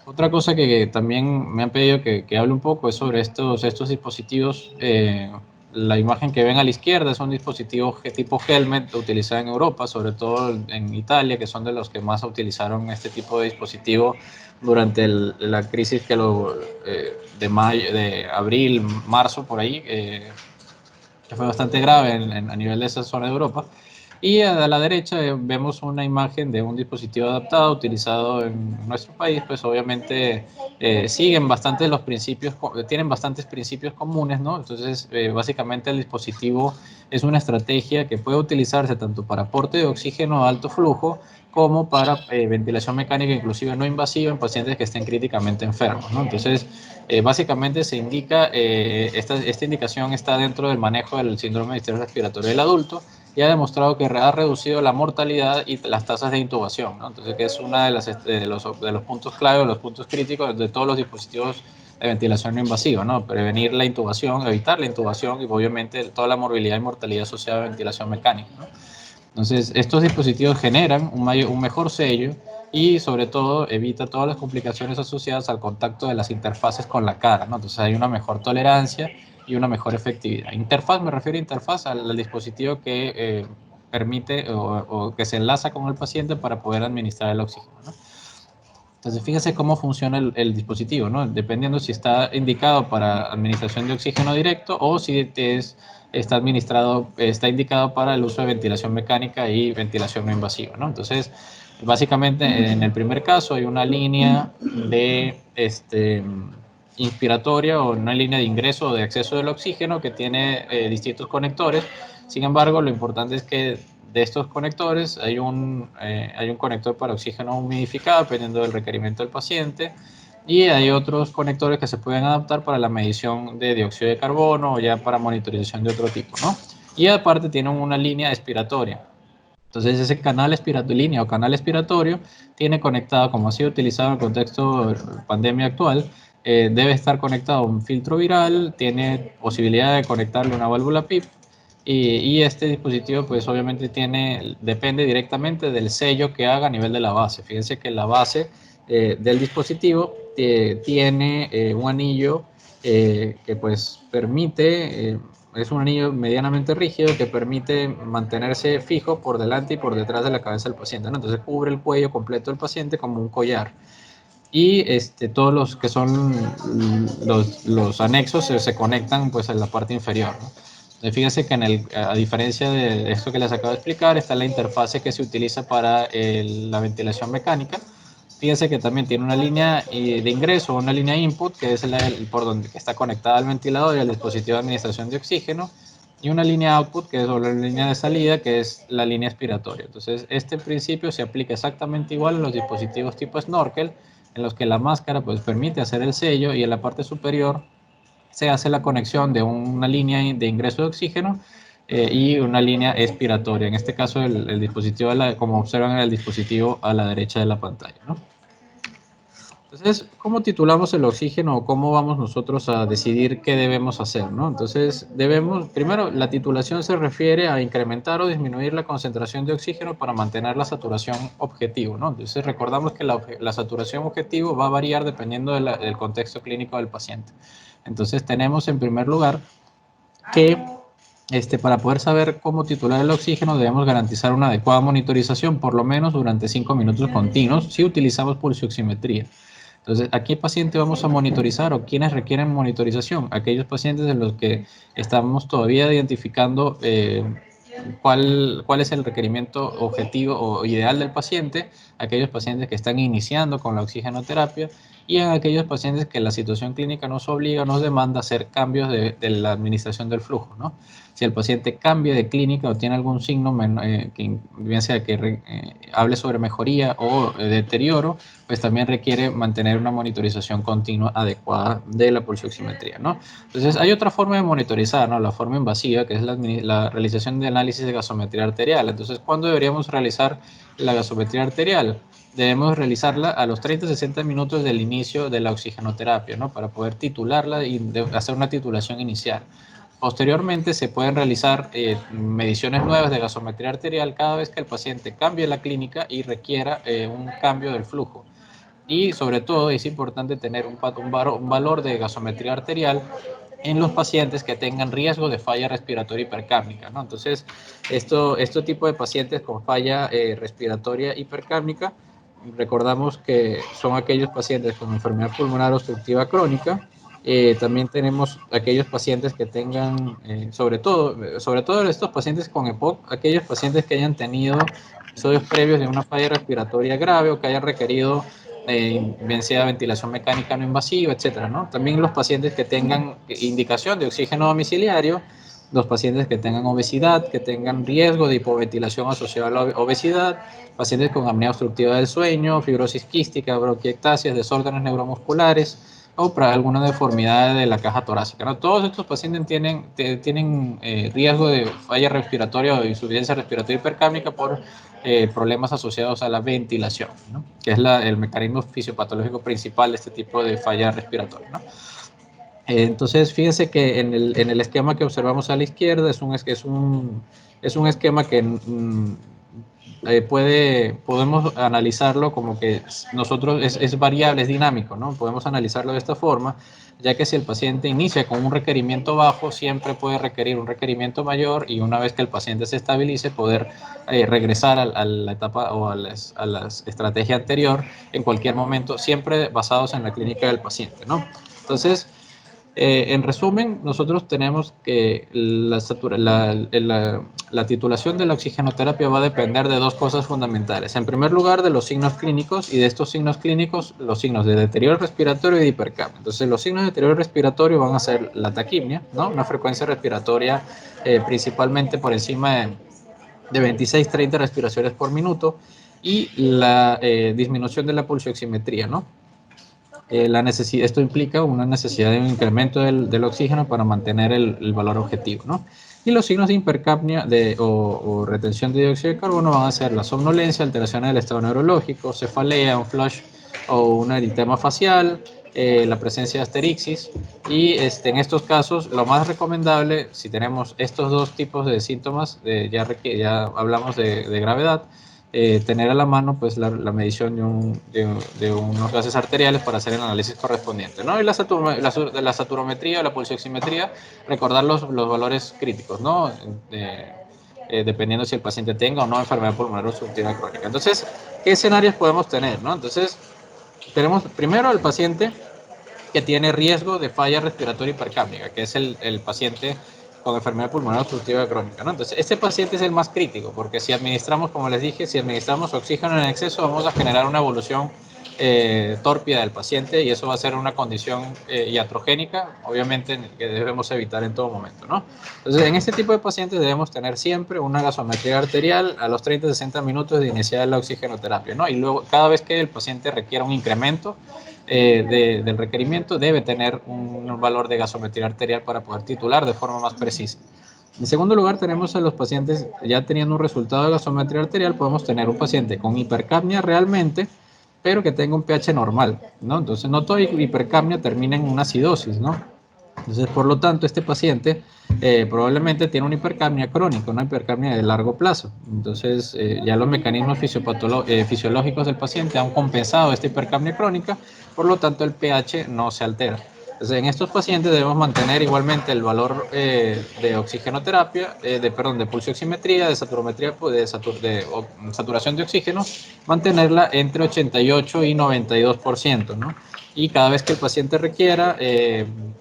Otra cosa que también me han pedido que hable un poco es sobre estos dispositivos. La imagen que ven a la izquierda es un dispositivo tipo helmet utilizado en Europa, sobre todo en Italia, que son de los que más utilizaron este tipo de dispositivo durante la crisis de abril, marzo, por ahí, que fue bastante grave a nivel de esa zona de Europa. Y a la derecha vemos una imagen de un dispositivo adaptado utilizado en nuestro país, pues obviamente siguen bastante los principios, tienen bastantes principios comunes, ¿no? Entonces, básicamente el dispositivo es una estrategia que puede utilizarse tanto para aporte de oxígeno a alto flujo como para ventilación mecánica, inclusive no invasiva, en pacientes que estén críticamente enfermos, ¿no? Entonces, básicamente se indica, esta indicación está dentro del manejo del síndrome de distrés respiratorio del adulto y ha demostrado que ha reducido la mortalidad y las tasas de intubación, ¿no? Entonces, que es uno de los puntos clave, de los puntos críticos de todos los dispositivos de ventilación no invasiva, ¿no? Prevenir la intubación, evitar la intubación y obviamente toda la morbilidad y mortalidad asociada a ventilación mecánica, ¿no? Entonces, estos dispositivos generan un mejor sello y sobre todo evita todas las complicaciones asociadas al contacto de las interfaces con la cara, ¿no? Entonces hay una mejor tolerancia y una mejor efectividad. Interfaz, me refiero a interfaz al dispositivo que permite o que se enlaza con el paciente para poder administrar el oxígeno, ¿no? Entonces, fíjense cómo funciona el dispositivo, ¿no? Dependiendo si está indicado para administración de oxígeno directo o si está indicado para el uso de ventilación mecánica y ventilación no invasiva, ¿no? Entonces, básicamente, en el primer caso hay una línea de inspiratoria o una línea de ingreso o de acceso del oxígeno que tiene distintos conectores. Sin embargo, lo importante es que de estos conectores hay un conector para oxígeno humidificado dependiendo del requerimiento del paciente y hay otros conectores que se pueden adaptar para la medición de dióxido de carbono o ya para monitorización de otro tipo, ¿no? Y aparte tienen una línea expiratoria. Entonces ese canal línea o canal expiratorio tiene conectado, como ha sido utilizado en el contexto de pandemia actual, debe estar conectado a un filtro viral, tiene posibilidad de conectarle una válvula PIP y este dispositivo pues obviamente depende directamente del sello que haga a nivel de la base. Fíjense que la base del dispositivo tiene un anillo que pues permite, es un anillo medianamente rígido que permite mantenerse fijo por delante y por detrás de la cabeza del paciente, ¿no? Entonces cubre el cuello completo del paciente como un collar. Y todos los que son los anexos se conectan pues en la parte inferior, ¿no? Entonces, fíjense que a diferencia de esto que les acabo de explicar, está la interfase que se utiliza para la ventilación mecánica. Fíjense que también tiene una línea de ingreso, una línea input, que es por donde que está conectada al ventilador y al dispositivo de administración de oxígeno, y una línea output, que es la línea de salida, que es la línea expiratoria. Entonces, este principio se aplica exactamente igual en los dispositivos tipo snorkel, en los que la máscara pues, permite hacer el sello y en la parte superior se hace la conexión de una línea de ingreso de oxígeno y una línea expiratoria. En este caso, el dispositivo, como observan en el dispositivo a la derecha de la pantalla, ¿no? Entonces, ¿cómo titulamos el oxígeno o cómo vamos nosotros a decidir qué debemos hacer, ¿no? Entonces, primero, la titulación se refiere a incrementar o disminuir la concentración de oxígeno para mantener la saturación objetivo, ¿no? Entonces, recordamos que la saturación objetivo va a variar dependiendo del contexto clínico del paciente. Entonces, tenemos en primer lugar que para poder saber cómo titular el oxígeno debemos garantizar una adecuada monitorización, por lo menos durante 5 minutos continuos, si utilizamos pulsioximetría. Entonces, ¿a qué paciente vamos a monitorizar o quiénes requieren monitorización? Aquellos pacientes en los que estamos todavía identificando cuál es el requerimiento objetivo o ideal del paciente, aquellos pacientes que están iniciando con la oxigenoterapia y en aquellos pacientes que la situación clínica nos obliga, nos demanda hacer cambios de la administración del flujo, ¿no? Si el paciente cambia de clínica o tiene algún signo, que bien sea que hable sobre mejoría o deterioro, pues también requiere mantener una monitorización continua adecuada de la pulsioximetría, ¿no? Entonces, hay otra forma de monitorizar, ¿no? La forma invasiva, que es la realización de análisis de gasometría arterial. Entonces, ¿cuándo deberíamos realizar la gasometría arterial? Debemos realizarla a los 30-60 minutos del inicio de la oxigenoterapia, ¿no? Para poder titularla y hacer una titulación inicial. Posteriormente se pueden realizar mediciones nuevas de gasometría arterial cada vez que el paciente cambie la clínica y requiera un cambio del flujo. Y sobre todo es importante tener un valor de gasometría arterial en los pacientes que tengan riesgo de falla respiratoria hipercárnica, ¿no? Entonces, este tipo de pacientes con falla respiratoria hipercárnica, recordamos que son aquellos pacientes con enfermedad pulmonar obstructiva crónica. También tenemos aquellos pacientes que tengan, sobre todo estos pacientes con EPOC, aquellos pacientes que hayan tenido episodios previos de una falla respiratoria grave o que hayan requerido bien sea ventilación mecánica no invasiva, etcétera, ¿no? También los pacientes que tengan indicación de oxígeno domiciliario, los pacientes que tengan obesidad, que tengan riesgo de hipoventilación asociada a la obesidad, pacientes con apnea obstructiva del sueño, fibrosis quística, bronquiectasias, desórdenes neuromusculares o para alguna deformidad de la caja torácica, ¿no? Todos estos pacientes tienen riesgo de falla respiratoria o de insuficiencia respiratoria hipercápnica por problemas asociados a la ventilación, ¿no? Que es el mecanismo fisiopatológico principal de este tipo de falla respiratoria, ¿no? Entonces, fíjense que en el esquema que observamos a la izquierda es un esquema que podemos analizarlo como que nosotros es variable, es dinámico, ¿no? Podemos analizarlo de esta forma, ya que si el paciente inicia con un requerimiento bajo, siempre puede requerir un requerimiento mayor y una vez que el paciente se estabilice, poder regresar a la etapa o a la estrategia anterior en cualquier momento, siempre basados en la clínica del paciente, ¿no? Entonces, en resumen, nosotros tenemos que la titulación de la oxigenoterapia va a depender de dos cosas fundamentales. En primer lugar, de los signos clínicos y de estos signos clínicos, los signos de deterioro respiratorio y de hipercapnia. Entonces, los signos de deterioro respiratorio van a ser la taquipnia, ¿no? Una frecuencia respiratoria principalmente por encima de 26-30 respiraciones por minuto y la disminución de la pulsioximetría, ¿no? Esto implica una necesidad de un incremento del oxígeno para mantener el valor objetivo, ¿no? Y los signos de hipercapnia o retención de dióxido de carbono van a ser la somnolencia, alteraciones del estado neurológico, cefalea, un flush o un eritema facial, la presencia de asterixis. Y en estos casos, lo más recomendable, si tenemos estos dos tipos de síntomas, ya hablamos de gravedad, tener a la mano pues la medición de unos gases arteriales para hacer el análisis correspondiente, ¿no? Y la saturometría o la pulsioximetría, recordar los valores críticos, ¿no? Dependiendo si el paciente tenga o no enfermedad pulmonar obstructiva crónica. Entonces, ¿qué escenarios podemos tener, no? Entonces, tenemos primero el paciente que tiene riesgo de falla respiratoria hipercápnica, que es el paciente con enfermedad pulmonar obstructiva crónica, ¿no? Entonces, este paciente es el más crítico, porque si administramos, como les dije, si administramos oxígeno en exceso, vamos a generar una evolución tórpida del paciente y eso va a ser una condición iatrogénica, obviamente, que debemos evitar en todo momento, ¿no? Entonces, en este tipo de pacientes debemos tener siempre una gasometría arterial a los 30-60 minutos de iniciar la oxigenoterapia, ¿no? Y luego, cada vez que el paciente requiera un incremento del requerimiento, debe tener un valor de gasometría arterial para poder titular de forma más precisa. En segundo lugar, tenemos a los pacientes ya teniendo un resultado de gasometría arterial, podemos tener un paciente con hipercapnia realmente, pero que tenga un pH normal, ¿no? Entonces, no toda hipercapnia termina en una acidosis, ¿no? Entonces, por lo tanto, este paciente probablemente tiene una hipercapnia crónica, una hipercapnia de largo plazo. Entonces, ya los mecanismos fisiológicos del paciente han compensado esta hipercapnia crónica, por lo tanto, el pH no se altera. Entonces, en estos pacientes debemos mantener igualmente el valor de oxigenoterapia, de pulsioximetría, de saturometría, saturación de oxígeno, mantenerla entre 88 y 92%, ¿no? Y cada vez que el paciente requiera,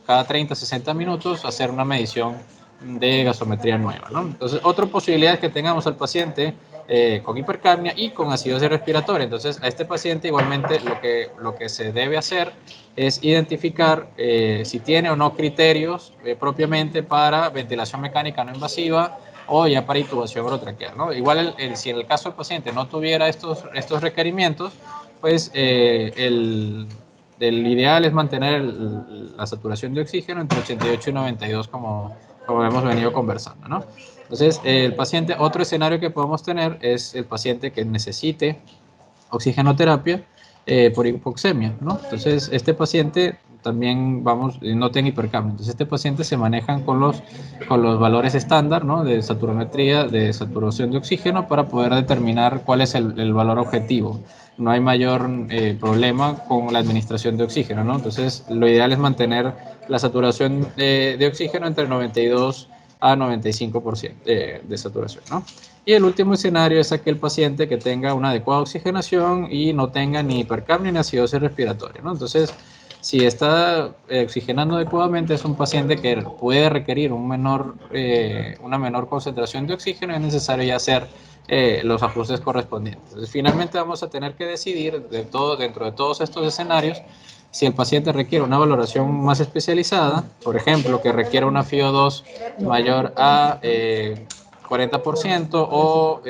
cada 30-60 minutos, hacer una medición de gasometría nueva, ¿no? Entonces, otra posibilidad es que tengamos al paciente con hipercapnia y con acidosis respiratoria. Entonces, a este paciente igualmente lo que se debe hacer es identificar si tiene o no criterios propiamente para ventilación mecánica no invasiva o ya para intubación orotraqueal, ¿no? Igual si en el caso del paciente no tuviera estos requerimientos, pues el ideal es mantener la saturación de oxígeno entre 88 y 92 como hemos venido conversando, ¿no? Entonces, el paciente, otro escenario que podemos tener es el paciente que necesite oxigenoterapia por hipoxemia, ¿no? Entonces, este paciente también, no tiene hipercapnia. Entonces, este paciente se manejan con los valores estándar, ¿no? De saturometría, de saturación de oxígeno para poder determinar cuál es el valor objetivo. No hay mayor problema con la administración de oxígeno, ¿no? Entonces, lo ideal es mantener la saturación de oxígeno entre 92 a 95% de saturación, ¿no? Y el último escenario es aquel paciente que tenga una adecuada oxigenación y no tenga ni hipercapnia ni acidosis respiratoria, ¿no? Entonces, si está oxigenando adecuadamente, es un paciente que puede requerir una menor concentración de oxígeno y es necesario ya hacer los ajustes correspondientes. Entonces, finalmente vamos a tener que decidir dentro de todos estos escenarios si el paciente requiere una valoración más especializada, por ejemplo, que requiera una FiO2 mayor a 40% o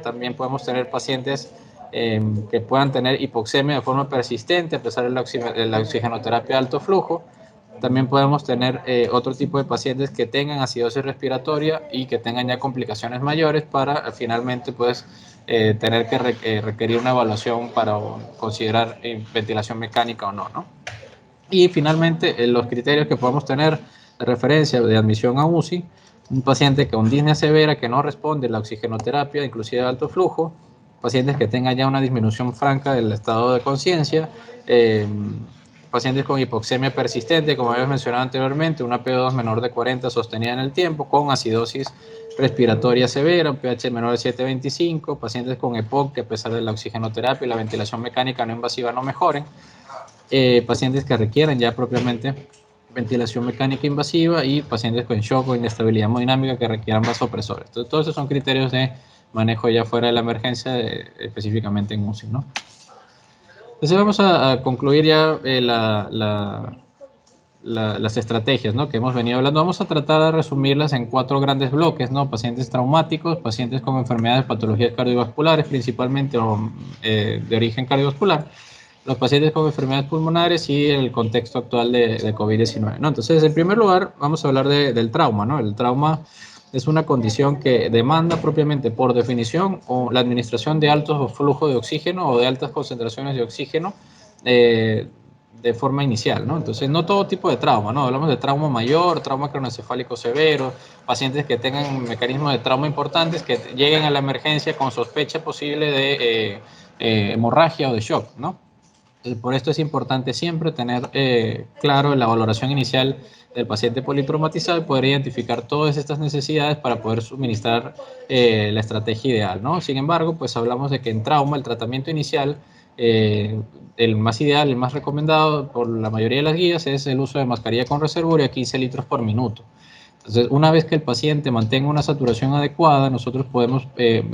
también podemos tener pacientes que puedan tener hipoxemia de forma persistente a pesar de la oxigenoterapia de alto flujo. También podemos tener otro tipo de pacientes que tengan acidosis respiratoria y que tengan ya complicaciones mayores para finalmente pues tener que requerir una evaluación para considerar ventilación mecánica o no, ¿no? Y finalmente los criterios que podemos tener de referencia de admisión a UCI, un paciente con disnea severa que no responde a la oxigenoterapia, inclusive de alto flujo, pacientes que tengan ya una disminución franca del estado de conciencia, eh, pacientes con hipoxemia persistente, como habíamos mencionado anteriormente, una PO2 menor de 40 sostenida en el tiempo, con acidosis respiratoria severa, un pH menor de 7,25, pacientes con EPOC que a pesar de la oxigenoterapia y la ventilación mecánica no invasiva no mejoren, pacientes que requieran ya propiamente ventilación mecánica invasiva y pacientes con shock o inestabilidad hemodinámica que requieran vasopresores. Entonces, todos esos son criterios de manejo ya fuera de la emergencia, específicamente en UCI, ¿no? Entonces vamos a concluir ya las estrategias, ¿no?, que hemos venido hablando. Vamos a tratar de resumirlas en 4 grandes bloques, ¿no? Pacientes traumáticos, pacientes con enfermedades, patologías cardiovasculares, principalmente de origen cardiovascular, los pacientes con enfermedades pulmonares y el contexto actual de COVID-19, ¿no? Entonces, en primer lugar, vamos a hablar del trauma, ¿no? El trauma es una condición que demanda propiamente, por definición, o la administración de altos flujos de oxígeno o de altas concentraciones de oxígeno de forma inicial, ¿no? Entonces, no todo tipo de trauma, ¿no? Hablamos de trauma mayor, trauma craneoencefálico severo, pacientes que tengan mecanismos de trauma importantes que lleguen a la emergencia con sospecha posible de hemorragia o de shock, ¿no? Por esto es importante siempre tener claro la valoración inicial del paciente politraumatizado y poder identificar todas estas necesidades para poder suministrar la estrategia ideal, ¿no? Sin embargo, pues hablamos de que en trauma el tratamiento inicial, el más ideal, el más recomendado por la mayoría de las guías es el uso de mascarilla con reservorio a 15 litros por minuto. Entonces, una vez que el paciente mantenga una saturación adecuada, nosotros podemos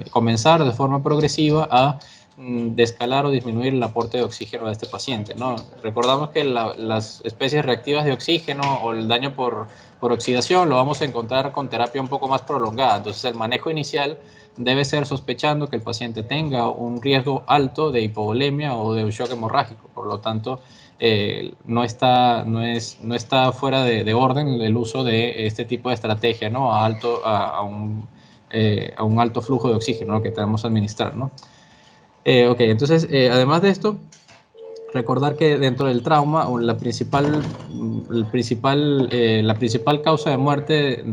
comenzar de forma progresiva a descalar o disminuir el aporte de oxígeno a este paciente, ¿no? Recordamos que las especies reactivas de oxígeno o el daño por oxidación lo vamos a encontrar con terapia un poco más prolongada. Entonces, el manejo inicial debe ser sospechando que el paciente tenga un riesgo alto de hipovolemia o de un shock hemorrágico. Por lo tanto, no está fuera de orden el uso de este tipo de estrategia, ¿no? A un alto flujo de oxígeno, ¿no?, que tenemos que administrar, ¿no? Ok, entonces, además de esto, recordar que dentro del trauma, la principal causa de muerte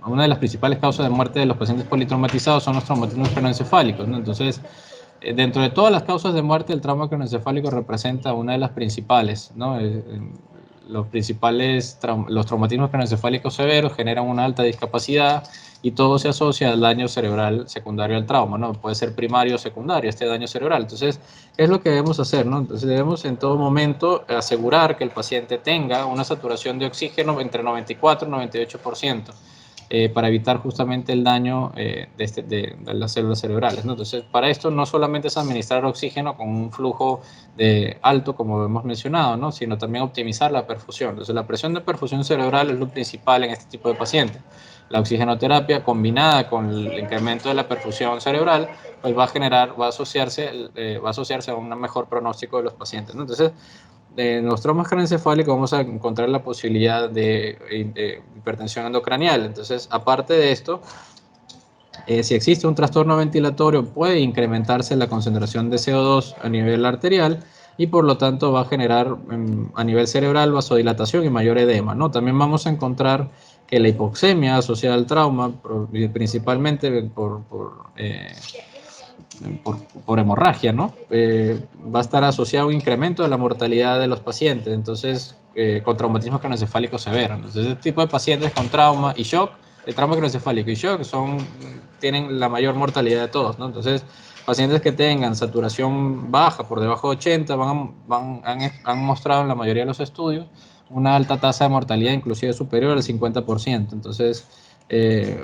una de las principales causas de muerte de los pacientes politraumatizados son los traumatismos craneoencefálicos, ¿no? Entonces, dentro de todas las causas de muerte, el trauma craneoencefálico representa una de las principales, ¿no? Los traumatismos craneoencefálicos severos generan una alta discapacidad y todo se asocia al daño cerebral secundario al trauma, ¿no? Puede ser primario o secundario este daño cerebral. Entonces, ¿qué es lo que debemos hacer, no? Entonces, debemos en todo momento asegurar que el paciente tenga una saturación de oxígeno entre 94 y 98%. Para evitar justamente el daño de las células cerebrales, ¿no? Entonces, para esto no solamente es administrar oxígeno con un flujo alto, como hemos mencionado, ¿no? Sino también optimizar la perfusión. Entonces, la presión de perfusión cerebral es lo principal en este tipo de pacientes. La oxigenoterapia combinada con el incremento de la perfusión cerebral, pues va a asociarse a un mejor pronóstico de los pacientes, ¿no? Entonces, en los traumas craneoencefálicos vamos a encontrar la posibilidad de hipertensión endocranial. Entonces, aparte de esto, si existe un trastorno ventilatorio, puede incrementarse la concentración de CO2 a nivel arterial y por lo tanto va a generar a nivel cerebral vasodilatación y mayor edema, ¿no? También vamos a encontrar que la hipoxemia asociada al trauma, principalmente por hemorragia, ¿no? Va a estar asociado a un incremento de la mortalidad de los pacientes, entonces, con traumatismo craneoencefálico severo. Entonces, este tipo de pacientes con trauma y shock, el trauma craneoencefálico y shock tienen la mayor mortalidad de todos, ¿no? Entonces, pacientes que tengan saturación baja, por debajo de 80, han mostrado en la mayoría de los estudios una alta tasa de mortalidad, inclusive superior al 50%. Entonces,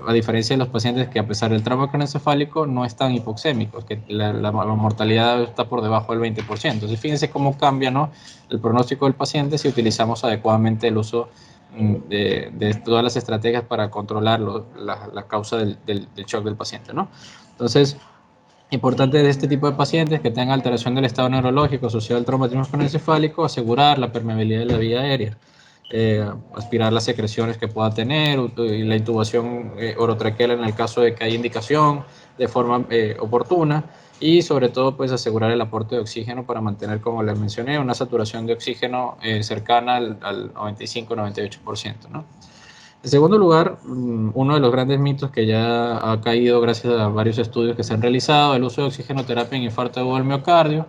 a diferencia de los pacientes que a pesar del trauma craneoencefálico no están hipoxémicos, que la mortalidad está por debajo del 20%. Entonces fíjense cómo cambia, ¿no?, el pronóstico del paciente si utilizamos adecuadamente el uso de todas las estrategias para controlar la causa del shock del paciente, ¿no? Entonces, importante de este tipo de pacientes que tengan alteración del estado neurológico asociado al traumatismo craneoencefálico, asegurar la permeabilidad de la vía aérea, aspirar las secreciones que pueda tener, y la intubación orotraqueal en el caso de que haya indicación de forma oportuna, y sobre todo pues asegurar el aporte de oxígeno para mantener, como les mencioné, una saturación de oxígeno cercana al 95-98%, ¿no? En segundo lugar, uno de los grandes mitos que ya ha caído gracias a varios estudios que se han realizado, el uso de oxigenoterapia en infarto agudo del miocardio,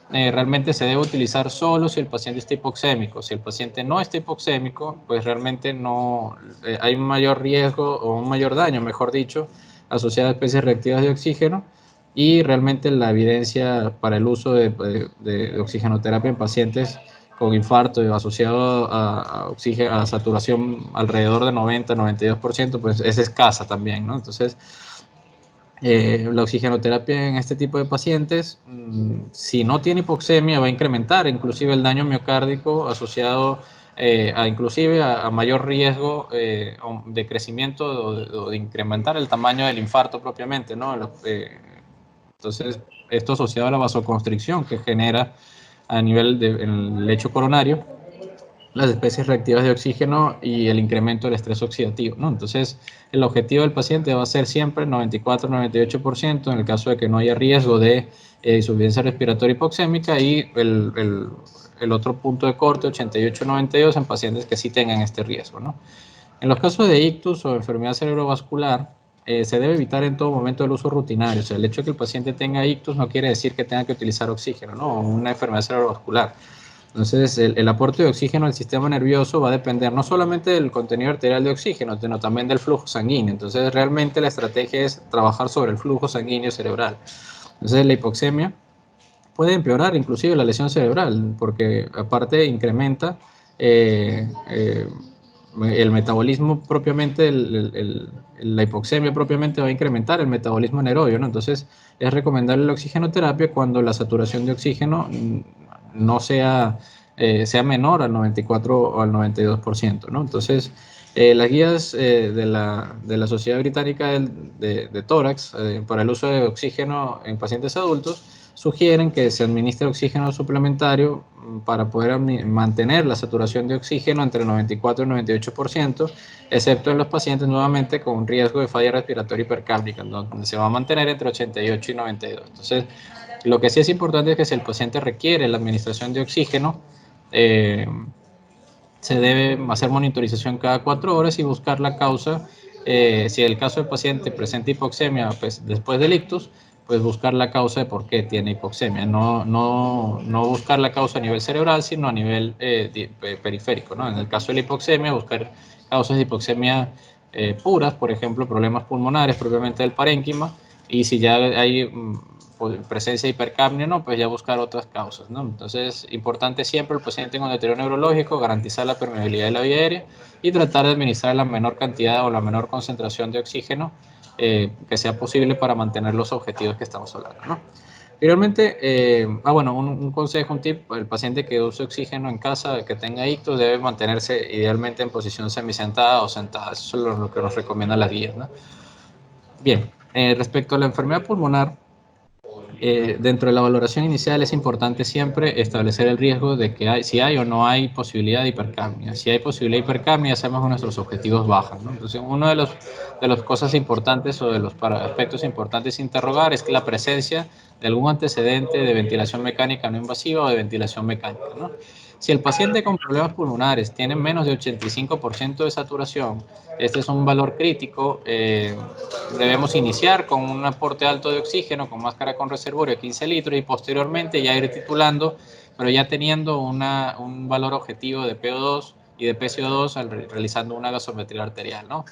realmente se debe utilizar solo si el paciente está hipoxémico. Si el paciente no está hipoxémico, pues realmente no hay un mayor riesgo o un mayor daño, mejor dicho, asociado a especies reactivas de oxígeno, y realmente la evidencia para el uso de oxigenoterapia en pacientes con infarto asociado a saturación alrededor de 90-92%, pues es escasa también, ¿no? Entonces, la oxigenoterapia en este tipo de pacientes, si no tiene hipoxemia, va a incrementar inclusive el daño miocárdico asociado inclusive a mayor riesgo de crecimiento o de incrementar el tamaño del infarto propiamente, ¿no? Entonces, esto asociado a la vasoconstricción que genera a nivel del lecho coronario las especies reactivas de oxígeno y el incremento del estrés oxidativo, ¿no? Entonces, el objetivo del paciente va a ser siempre 94-98% en el caso de que no haya riesgo de insuficiencia respiratoria hipoxémica, y el otro punto de corte, 88-92, en pacientes que sí tengan este riesgo, ¿no? En los casos de ictus o enfermedad cerebrovascular, se debe evitar en todo momento el uso rutinario. O sea, el hecho de que el paciente tenga ictus no quiere decir que tenga que utilizar oxígeno, ¿no? Una enfermedad cerebrovascular. Entonces, el aporte de oxígeno al sistema nervioso va a depender no solamente del contenido arterial de oxígeno, sino también del flujo sanguíneo. Entonces, realmente la estrategia es trabajar sobre el flujo sanguíneo cerebral. Entonces, la hipoxemia puede empeorar inclusive la lesión cerebral, porque aparte incrementa el metabolismo propiamente, la hipoxemia propiamente va a incrementar el metabolismo anaerobio, ¿no? Entonces, es recomendable la oxigenoterapia cuando la saturación de oxígeno no sea menor al 94 o al 92%, ¿no? Entonces, las guías de la Sociedad Británica de Tórax para el uso de oxígeno en pacientes adultos sugieren que se administre oxígeno suplementario para poder mantener la saturación de oxígeno entre 94 y 98%, excepto en los pacientes nuevamente con un riesgo de falla respiratoria hipercárdica, donde se va a mantener entre 88 y 92. Entonces, lo que sí es importante es que si el paciente requiere la administración de oxígeno, eh, se debe hacer monitorización cada 4 horas y buscar la causa. Si el caso del paciente presenta hipoxemia pues, después del ictus, pues buscar la causa de por qué tiene hipoxemia, no buscar la causa a nivel cerebral, sino a nivel periférico, ¿no? En el caso de la hipoxemia, buscar causas de hipoxemia puras, por ejemplo, problemas pulmonares propiamente del parénquima, y si ya hay presencia de hipercapnia, ¿no? Pues ya buscar otras causas, ¿no? Entonces, importante siempre el paciente con deterioro neurológico, garantizar la permeabilidad de la vía aérea y tratar de administrar la menor cantidad o la menor concentración de oxígeno que sea posible para mantener los objetivos que estamos hablando, ¿no? Finalmente, bueno, un consejo, un tip, el paciente que use oxígeno en casa, que tenga ictus, debe mantenerse idealmente en posición semisentada o sentada. Eso es lo que nos recomiendan las guías, ¿no? Bien, respecto a la enfermedad pulmonar, dentro de la valoración inicial es importante siempre establecer el riesgo de que si hay o no hay posibilidad de hipercapnia. Si hay posibilidad de hipercapnia, sabemos que nuestros objetivos bajan, ¿no? Entonces, una de las cosas importantes o de los aspectos importantes a interrogar es la presencia de algún antecedente de ventilación mecánica no invasiva o de ventilación mecánica, ¿no? Si el paciente con problemas pulmonares tiene menos de 85% de saturación, este es un valor crítico. Debemos iniciar con un aporte alto de oxígeno con máscara con reservorio de 15 litros y posteriormente ya ir titulando, pero ya teniendo un valor objetivo de PO2 y de PCO2 realizando una gasometría arterial, ¿no?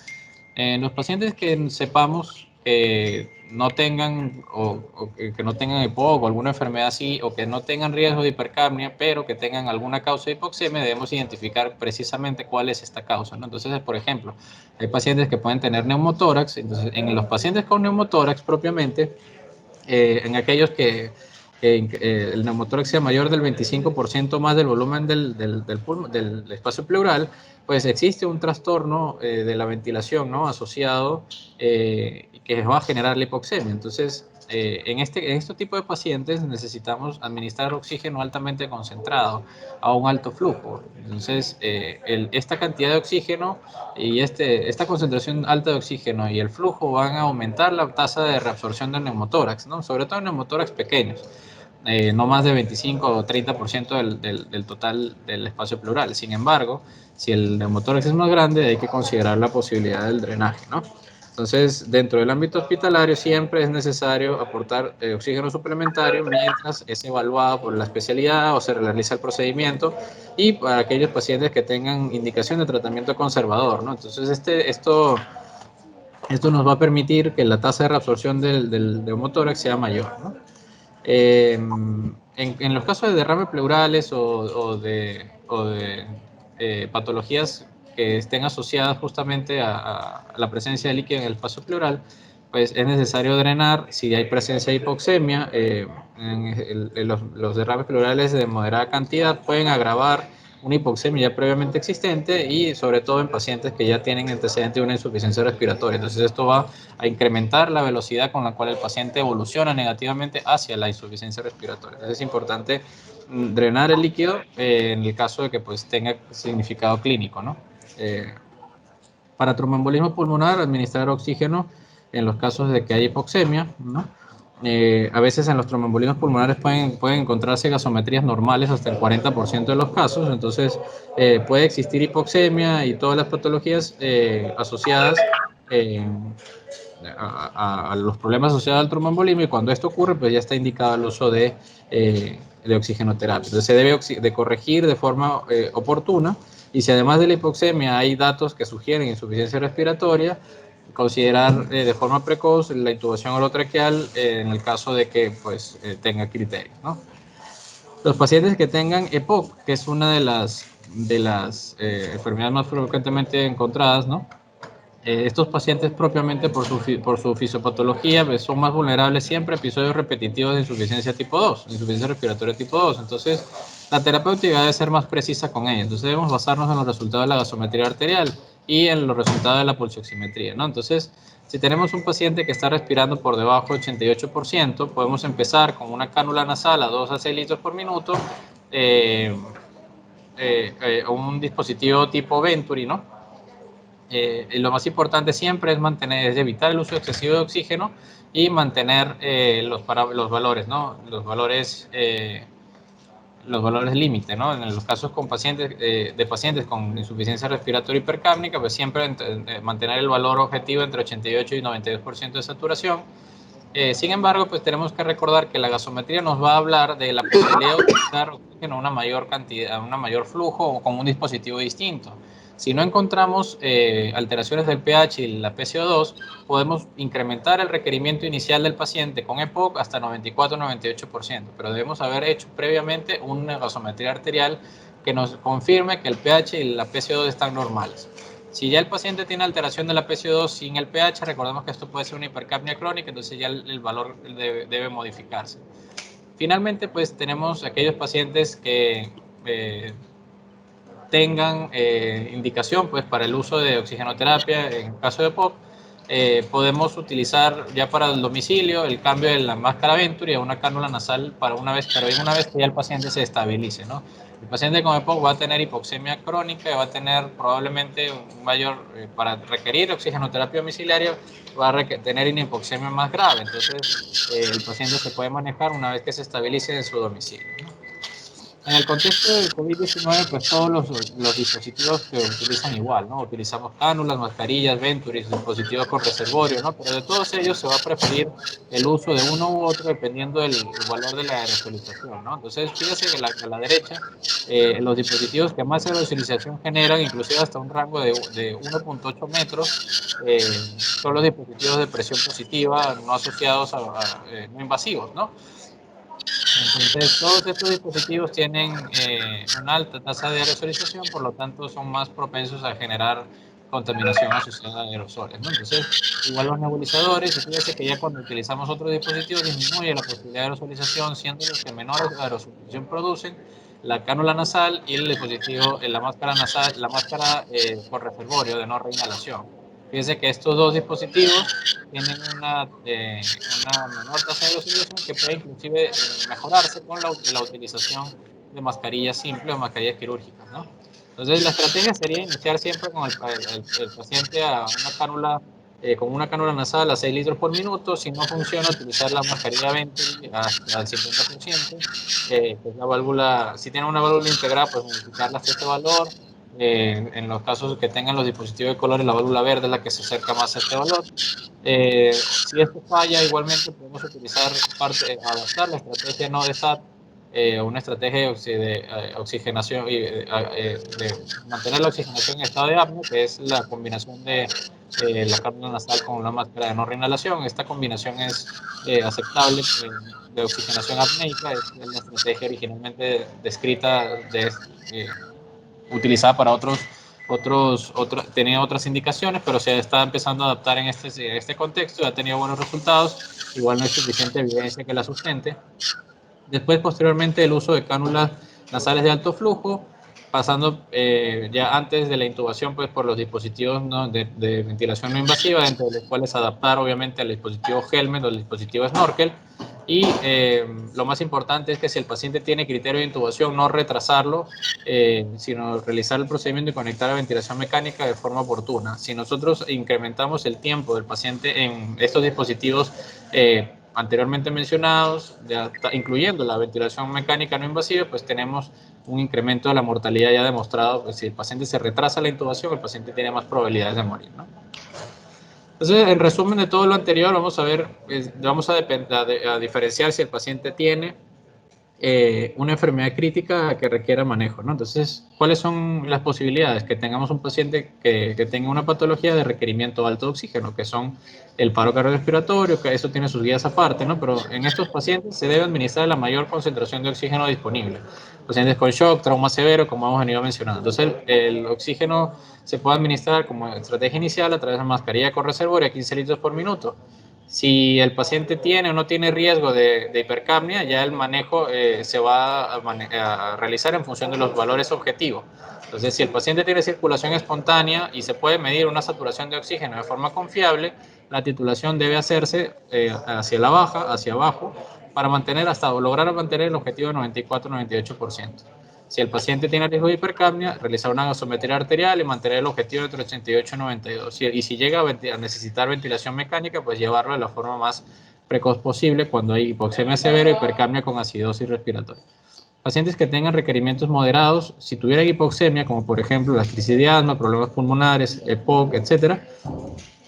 En los pacientes que sepamos que no tengan o que no tengan EPOC o alguna enfermedad así, o que no tengan riesgo de hipercapnia, pero que tengan alguna causa de hipoxemia, debemos identificar precisamente cuál es esta causa, ¿no? Entonces, por ejemplo, hay pacientes que pueden tener neumotórax. Entonces, en los pacientes con neumotórax propiamente, en aquellos que el neumotórax sea mayor del 25% más del volumen del espacio pleural, pues existe un trastorno de la ventilación, ¿no? Asociado, que va a generar la hipoxemia. Entonces, en este tipo de pacientes necesitamos administrar oxígeno altamente concentrado a un alto flujo. Entonces, esta cantidad de oxígeno y esta concentración alta de oxígeno y el flujo van a aumentar la tasa de reabsorción del neumotórax, ¿no? Sobre todo en neumotórax pequeños, no más de 25 o 30% del total del espacio pleural. Sin embargo, si el neumotórax es más grande, hay que considerar la posibilidad del drenaje, ¿no? Entonces, dentro del ámbito hospitalario siempre es necesario aportar oxígeno suplementario mientras es evaluado por la especialidad o se realiza el procedimiento, y para aquellos pacientes que tengan indicación de tratamiento conservador, ¿no? Entonces, esto nos va a permitir que la tasa de reabsorción del neumotórax sea mayor, ¿no? En los casos de derrames pleurales o de patologías que estén asociadas justamente a la presencia de líquido en el espacio pleural, pues es necesario drenar. Si hay presencia de hipoxemia, los derrames pleurales de moderada cantidad pueden agravar una hipoxemia ya previamente existente, y sobre todo en pacientes que ya tienen antecedente de una insuficiencia respiratoria. Entonces, esto va a incrementar la velocidad con la cual el paciente evoluciona negativamente hacia la insuficiencia respiratoria. Entonces, es importante drenar el líquido en el caso de que pues tenga significado clínico, ¿no? Para tromboembolismo pulmonar, administrar oxígeno en los casos de que hay hipoxemia, ¿no? A veces en los tromboembolismos pulmonares pueden encontrarse gasometrías normales hasta el 40% de los casos. Entonces, puede existir hipoxemia y todas las patologías asociadas a los problemas asociados al tromboembolismo, y cuando esto ocurre, pues ya está indicado el uso de oxigenoterapia. Entonces, se debe de corregir de forma oportuna, y si además de la hipoxemia hay datos que sugieren insuficiencia respiratoria, considerar de forma precoz la intubación orotraqueal en el caso de que pues, tenga criterios, ¿no? Los pacientes que tengan EPOC, que es una de las enfermedades más frecuentemente encontradas, ¿no? Estos pacientes propiamente por su fisiopatología pues, son más vulnerables siempre a episodios repetitivos de insuficiencia tipo 2, insuficiencia respiratoria tipo 2. Entonces, la terapéutica debe ser más precisa con ella. Entonces, debemos basarnos en los resultados de la gasometría arterial y en los resultados de la pulsioximetría, ¿no? Entonces, si tenemos un paciente que está respirando por debajo del 88%, podemos empezar con una cánula nasal a 2 a 6 litros por minuto, un dispositivo tipo Venturi, ¿no? Lo más importante siempre es evitar el uso excesivo de oxígeno y mantener los valores, ¿no? Los valores límite, ¿no? En los casos de pacientes con insuficiencia respiratoria hipercápnica, pues siempre mantener el valor objetivo entre 88 y 92% de saturación. Sin embargo, pues tenemos que recordar que la gasometría nos va a hablar de la posibilidad de utilizar oxígeno a una mayor cantidad, a un mayor flujo o con un dispositivo distinto. Si no encontramos alteraciones del pH y la PCO2, podemos incrementar el requerimiento inicial del paciente con EPOC hasta 94-98%, pero debemos haber hecho previamente una gasometría arterial que nos confirme que el pH y la PCO2 están normales. Si ya el paciente tiene alteración de la PCO2 sin el pH, recordemos que esto puede ser una hipercapnia crónica, entonces ya el valor debe modificarse. Finalmente, pues tenemos aquellos pacientes que tengan indicación pues, para el uso de oxigenoterapia en caso de POC. Podemos utilizar ya para el domicilio el cambio de la máscara Venturi a una cánula nasal para una vez que ya el paciente se estabilice, ¿no? El paciente con EPOC va a tener hipoxemia crónica y va a tener probablemente un mayor, para requerir oxigenoterapia domiciliaria, va a tener una hipoxemia más grave. Entonces, el paciente se puede manejar una vez que se estabilice en su domicilio, ¿no? En el contexto del COVID-19, pues todos los dispositivos se utilizan igual, ¿no? Utilizamos cánulas, mascarillas, Venturis, dispositivos con reservorio, ¿no? Pero de todos ellos se va a preferir el uso de uno u otro dependiendo del valor de la aerosolización, ¿no? Entonces, fíjense que a la derecha, los dispositivos que más aerosolización generan, inclusive hasta un rango de 1.8 metros, son los dispositivos de presión positiva no asociados no invasivos, ¿no? Entonces, todos estos dispositivos tienen una alta tasa de aerosolización, por lo tanto, son más propensos a generar contaminación asociada a aerosoles, ¿no? Entonces, igual los nebulizadores, y fíjese que ya cuando utilizamos otros dispositivos disminuye la posibilidad de aerosolización, siendo los que menor aerosolización producen, la cánula nasal y el dispositivo, la máscara nasal, la máscara por reservorio de no reinhalación. Fíjense que estos dos dispositivos tienen una menor tasa de aerosolización que puede inclusive mejorarse con la utilización de mascarillas simples o mascarillas quirúrgicas, ¿no? Entonces, la estrategia sería iniciar siempre con el paciente a una cánula, con una cánula nasal a 6 litros por minuto. Si no funciona, utilizar la mascarilla Venturi hasta el 50%, que es la válvula. Si tiene una válvula integrada, pues modificarla hasta este valor. En los casos que tengan los dispositivos de colores, la válvula verde es la que se acerca más a este valor. Si esto falla, igualmente podemos utilizar adaptar la estrategia no de SAT, una estrategia de oxigenación y de mantener la oxigenación en estado de apnea, que es la combinación de la cánula nasal con una máscara de no reinhalación. Esta combinación es aceptable de oxigenación apneica, es la estrategia originalmente descrita, utilizada para tenía otras indicaciones, pero se está empezando a adaptar en este contexto y ha tenido buenos resultados. Igual no hay suficiente evidencia que la sustente. Después, posteriormente, el uso de cánulas nasales de alto flujo, pasando ya antes de la intubación, pues por los dispositivos, ¿no?, de ventilación no invasiva, entre los cuales adaptar obviamente al dispositivo Helmet o al dispositivo Snorkel. Y lo más importante es que si el paciente tiene criterio de intubación, no retrasarlo, sino realizar el procedimiento y conectar la ventilación mecánica de forma oportuna. Si nosotros incrementamos el tiempo del paciente en estos dispositivos anteriormente mencionados, incluyendo la ventilación mecánica no invasiva, pues tenemos un incremento de la mortalidad ya demostrado. Pues si el paciente se retrasa la intubación, el paciente tiene más probabilidades de morir, ¿no? Entonces, en resumen de todo lo anterior, vamos a ver, vamos a diferenciar si el paciente tiene una enfermedad crítica que requiera manejo, ¿no? Entonces, ¿cuáles son las posibilidades? Que tengamos un paciente que tenga una patología de requerimiento alto de oxígeno, que son el paro cardiorrespiratorio, que eso tiene sus guías aparte, ¿no? Pero en estos pacientes se debe administrar la mayor concentración de oxígeno disponible. Pacientes con shock, trauma severo, como hemos venido mencionando. Entonces, el oxígeno se puede administrar como estrategia inicial a través de mascarilla con reservorio a 15 litros por minuto. Si el paciente tiene o no tiene riesgo de hipercapnia, ya el manejo se va a realizar en función de los valores objetivos. Entonces, si el paciente tiene circulación espontánea y se puede medir una saturación de oxígeno de forma confiable, la titulación debe hacerse hacia la baja, hacia abajo, para lograr mantener el objetivo de 94-98%. Si el paciente tiene riesgo de hipercapnia, realizar una gasometría arterial y mantener el objetivo entre 88 y 92. Y si llega a necesitar ventilación mecánica, pues llevarlo de la forma más precoz posible cuando hay hipoxemia severa y hipercapnia con acidosis respiratoria. Pacientes que tengan requerimientos moderados, si tuvieran hipoxemia, como por ejemplo la crisis de asma, problemas pulmonares, EPOC, etc.,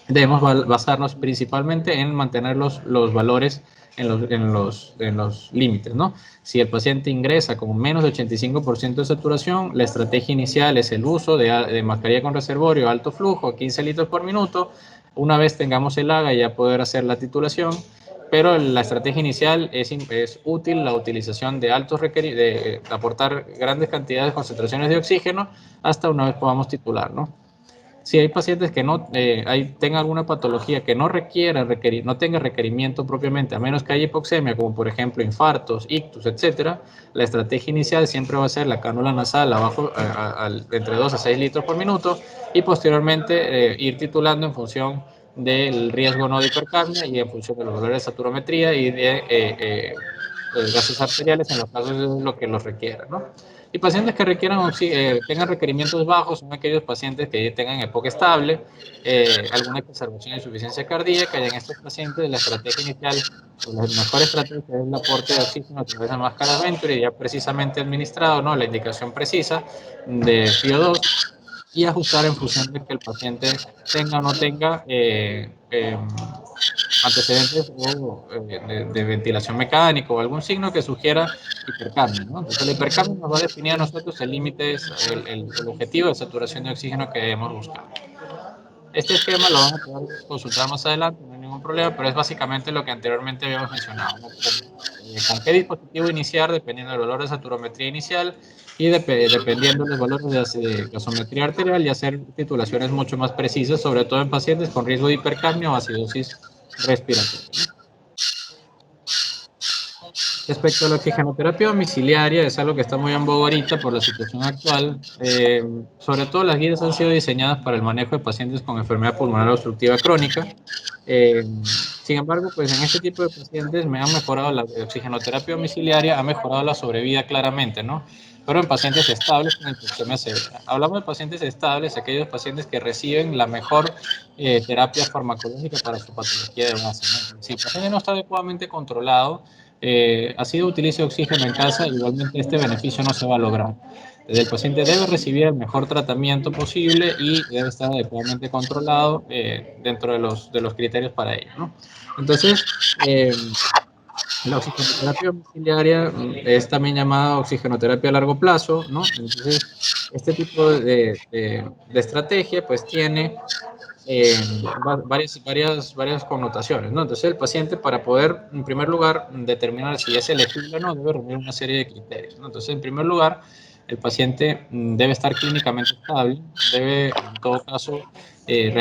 debemos basarnos principalmente en mantener los valores en los límites, ¿no? Si el paciente ingresa con menos de 85% de saturación, la estrategia inicial es el uso de mascarilla con reservorio, alto flujo, 15 litros por minuto. Una vez tengamos el AGA, ya poder hacer la titulación, pero la estrategia inicial es útil la utilización de de aportar grandes cantidades de concentraciones de oxígeno hasta una vez podamos titular, ¿no? Si hay pacientes que no tengan alguna patología que no no tenga requerimiento propiamente, a menos que haya hipoxemia, como por ejemplo infartos, ictus, etcétera, la estrategia inicial siempre va a ser la cánula nasal entre 2 a 6 litros por minuto y posteriormente ir titulando en función del riesgo no de hipercapnia y en función de los valores de saturometría y de gases arteriales en los casos de lo que los requiera, ¿no? Y pacientes que tengan requerimientos bajos son aquellos pacientes que tengan EPOC estable, alguna exacerbación de insuficiencia cardíaca, y en estos pacientes la estrategia inicial, o la mejor estrategia es el aporte de oxígeno a través de máscaras Venturi, ya precisamente administrado, ¿no? La indicación precisa de FIO2 y ajustar en función de que el paciente tenga o no tenga antecedentes de ventilación mecánica o algún signo que sugiera hipercapnia, ¿no? Entonces, la hipercapnia nos va a definir a nosotros el límite, el objetivo de saturación de oxígeno que debemos buscar. Este esquema lo vamos a poder consultar más adelante, no hay ningún problema, pero es básicamente lo que anteriormente habíamos mencionado, ¿no? Con qué dispositivo iniciar dependiendo del valor de saturometría inicial y dependiendo de los valores de gasometría arterial y hacer titulaciones mucho más precisas, sobre todo en pacientes con riesgo de hipercapnia o acidosis respiratoria. Respecto a la oxigenoterapia domiciliaria, es algo que está muy en boga ahorita por la situación actual. Sobre todo las guías han sido diseñadas para el manejo de pacientes con enfermedad pulmonar obstructiva crónica. Sin embargo, pues en este tipo de pacientes me han mejorado la oxigenoterapia domiciliaria, ha mejorado la sobrevida claramente, ¿no? Pero en pacientes estables con hipoxemia severa. Hablamos de pacientes estables, aquellos pacientes que reciben la mejor terapia farmacológica para su patología de base, ¿no? Si el paciente no está adecuadamente controlado, ha sido utilice oxígeno en casa, igualmente este beneficio no se va a lograr. El paciente debe recibir el mejor tratamiento posible y debe estar adecuadamente controlado dentro de los criterios para ello, ¿no? Entonces, la oxigenoterapia domiciliaria es también llamada oxigenoterapia a largo plazo, ¿no? Entonces, este tipo de estrategia pues tiene varias connotaciones, ¿no? Entonces, el paciente, para poder, en primer lugar, determinar si es elegible o no, debe reunir una serie de criterios, ¿no? Entonces, en primer lugar, el paciente debe estar clínicamente estable, debe, en todo caso,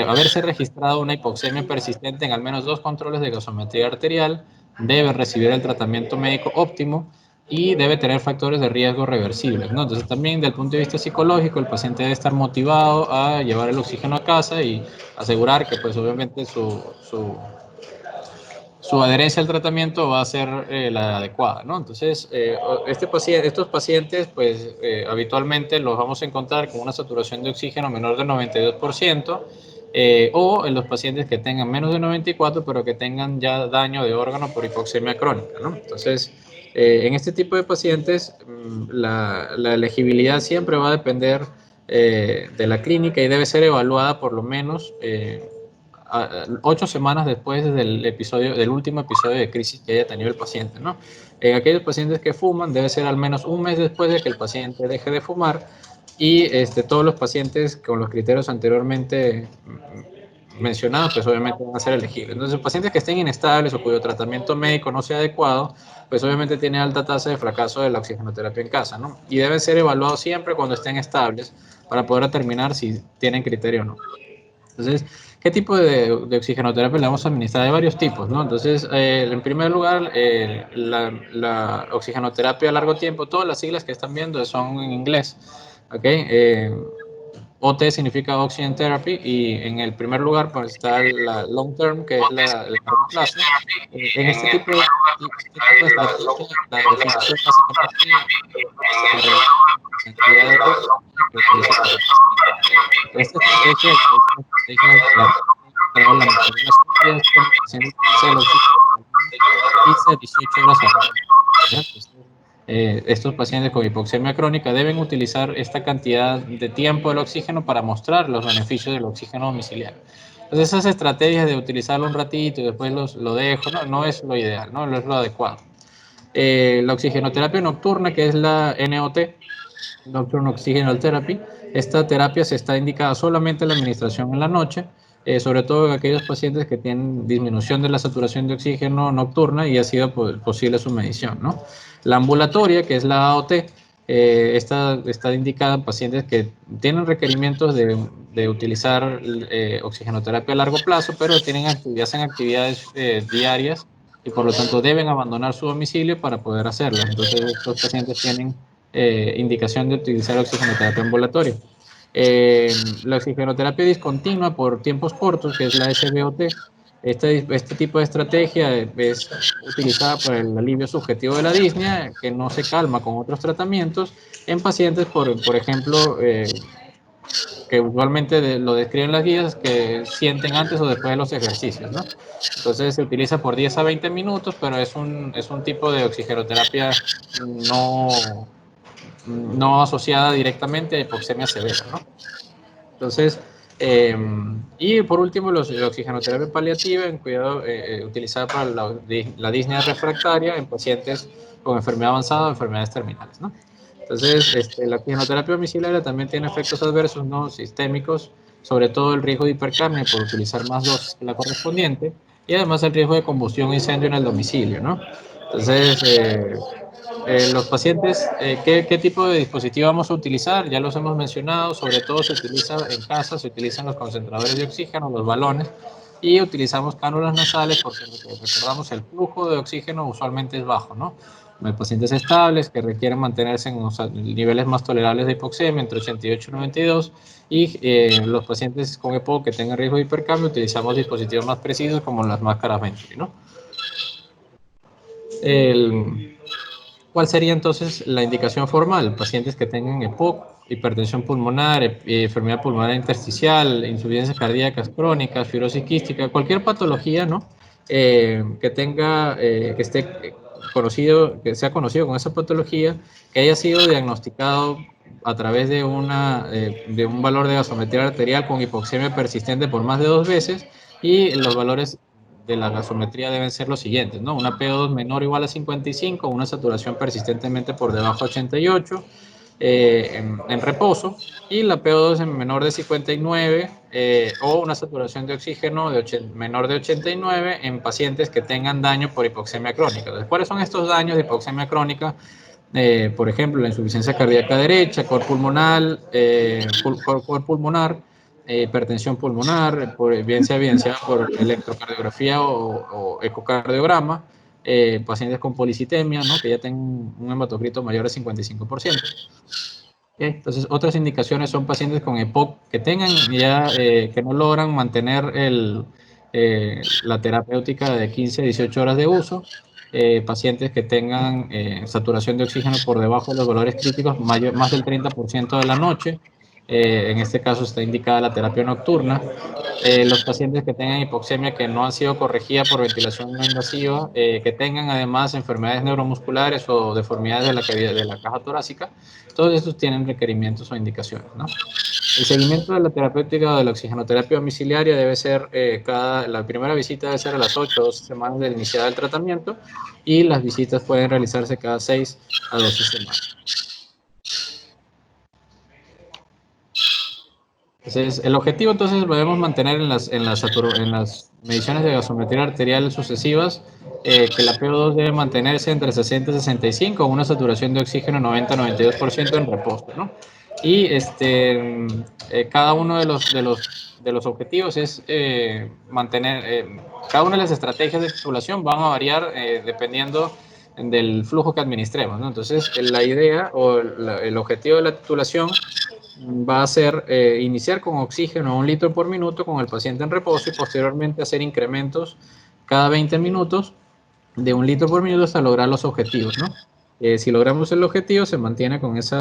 haberse registrado una hipoxemia persistente en al menos 2 controles de gasometría arterial, debe recibir el tratamiento médico óptimo y debe tener factores de riesgo reversibles, ¿no? Entonces, también, desde el punto de vista psicológico, el paciente debe estar motivado a llevar el oxígeno a casa y asegurar que pues obviamente su adherencia al tratamiento va a ser la adecuada, ¿no? Entonces, estos pacientes pues habitualmente los vamos a encontrar con una saturación de oxígeno menor del 92%, o en los pacientes que tengan menos de 94 pero que tengan ya daño de órgano por hipoxemia crónica, ¿no? Entonces, en este tipo de pacientes la elegibilidad siempre va a depender de la clínica y debe ser evaluada por lo menos 8 semanas después del último episodio de crisis que haya tenido el paciente, ¿no? En aquellos pacientes que fuman, debe ser al menos un mes después de que el paciente deje de fumar, y todos los pacientes con los criterios anteriormente mencionados, pues obviamente van a ser elegibles. Entonces, pacientes que estén inestables o cuyo tratamiento médico no sea adecuado, pues obviamente tiene alta tasa de fracaso de la oxigenoterapia en casa, ¿no? Y deben ser evaluados siempre cuando estén estables para poder determinar si tienen criterio o no. Entonces, ¿qué tipo de oxigenoterapia le vamos a administrar? Hay varios tipos, ¿no? Entonces, en primer lugar, la oxigenoterapia a largo tiempo, todas las siglas que están viendo son en inglés, ¿ok? OT significa Oxygen Therapy, y en el primer lugar pues, está la long term, que es el largo plazo. En este tipo de estrategia, la definición básicamente cantidad de oxígeno que utiliza el paciente. Esta estrategia es una estrategia que para la mayoría de las familias, donde el paciente utiliza el oxígeno por al menos 15 a 18 horas al día, ¿ya? Entonces, estos pacientes con hipoxemia crónica deben utilizar esta cantidad de tiempo del oxígeno para mostrar los beneficios del oxígeno domiciliario. Entonces esas estrategias de utilizarlo un ratito y después lo dejo, no es lo ideal, no es lo adecuado. La oxigenoterapia nocturna, que es la NOT, Nocturnal Oxygenol Therapy. Esta terapia se está indicada solamente la administración en la noche, sobre todo en aquellos pacientes que tienen disminución de la saturación de oxígeno nocturna y ha sido posible su medición, ¿no? La ambulatoria, que es la AOT, esta está indicada en pacientes que tienen requerimientos de utilizar oxigenoterapia a largo plazo, pero hacen actividades diarias y por lo tanto deben abandonar su domicilio para poder hacerlas. Entonces, estos pacientes tienen indicación de utilizar oxigenoterapia ambulatoria. La oxigenoterapia discontinua por tiempos cortos, que es la SBOT. Este tipo de estrategia es utilizada para el alivio subjetivo de la disnea, que no se calma con otros tratamientos en pacientes, por ejemplo, que usualmente lo describen las guías, que sienten antes o después de los ejercicios, ¿no? Entonces se utiliza por 10 a 20 minutos, pero es un tipo de oxigenoterapia no, no asociada directamente a hipoxemia severa, ¿no? Entonces, y por último, la oxigenoterapia paliativa en cuidado utilizada para la disnea refractaria en pacientes con enfermedad avanzada o enfermedades terminales, ¿no? Entonces, la oxigenoterapia domiciliaria también tiene efectos adversos no sistémicos, sobre todo el riesgo de hipercapnia por utilizar más dosis que la correspondiente, y además el riesgo de combustión e incendio en el domicilio, ¿no? Entonces, los pacientes, ¿qué tipo de dispositivo vamos a utilizar? Ya los hemos mencionado, sobre todo se utiliza en casa, se utilizan los concentradores de oxígeno, los balones, y utilizamos cánulas nasales porque recordamos el flujo de oxígeno usualmente es bajo, ¿no? Hay pacientes estables que requieren mantenerse en niveles más tolerables de hipoxemia entre 88 y 92 y los pacientes con EPOC que tengan riesgo de hipercambio utilizamos dispositivos más precisos como las máscaras Venturi, ¿no? El, ¿Cuál sería entonces la indicación formal? Pacientes que tengan EPOC, hipertensión pulmonar, enfermedad pulmonar intersticial, insuficiencias cardíacas crónicas, fibrosis quística, cualquier patología, ¿no? Que tenga, que esté conocido, que sea conocido con esa patología, que haya sido diagnosticado a través de un valor de gasometría arterial con hipoxemia persistente por más de 2 veces y los valores de la gasometría deben ser los siguientes, ¿no? Una PO2 menor o igual a 55, una saturación persistentemente por debajo de 88 en reposo y la PO2 en menor de 59 o una saturación de oxígeno menor de 89 en pacientes que tengan daño por hipoxemia crónica. Entonces, ¿cuáles son estos daños de hipoxemia crónica? Por ejemplo, la insuficiencia cardíaca derecha, cor pulmonar, hipertensión pulmonar, bien sea evidenciada por electrocardiografía o ecocardiograma, pacientes con policitemia, ¿no? Que ya tengan un hematocrito mayor de 55%. Entonces, otras indicaciones son pacientes con EPOC que tengan ya, que no logran mantener la terapéutica de 15 a 18 horas de uso, pacientes que tengan saturación de oxígeno por debajo de los valores críticos más del 30% de la noche, en este caso está indicada la terapia nocturna, los pacientes que tengan hipoxemia que no han sido corregidas por ventilación no invasiva, que tengan además enfermedades neuromusculares o deformidades de la caja torácica, todos estos tienen requerimientos o indicaciones, ¿no? El seguimiento de la terapéutica o de la oxigenoterapia domiciliaria debe ser, la primera visita debe ser a las 8 o 12 semanas de iniciar el tratamiento y las visitas pueden realizarse cada 6 a 12 semanas. Entonces, el objetivo entonces lo debemos mantener en las mediciones de gasometría arterial sucesivas, que la PO2 debe mantenerse entre 60 y 65, con una saturación de oxígeno 90-92% en reposo, ¿no? Y cada uno de los objetivos es mantener, cada una de las estrategias de titulación van a variar dependiendo del flujo que administremos, ¿no? Entonces, la idea o el objetivo de la titulación va a ser iniciar con oxígeno a 1 litro por minuto con el paciente en reposo y posteriormente hacer incrementos cada 20 minutos de 1 litro por minuto hasta lograr los objetivos, ¿no? Si logramos el objetivo, se mantiene con ese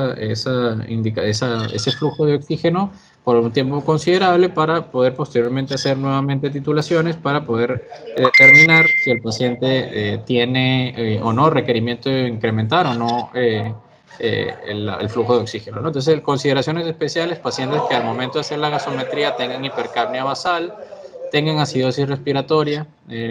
flujo de oxígeno por un tiempo considerable para poder posteriormente hacer nuevamente titulaciones para poder determinar si el paciente tiene o no requerimiento de incrementar o no el flujo de oxígeno, ¿no? Entonces, consideraciones especiales, pacientes que al momento de hacer la gasometría tengan hipercapnia basal, tengan acidosis respiratoria,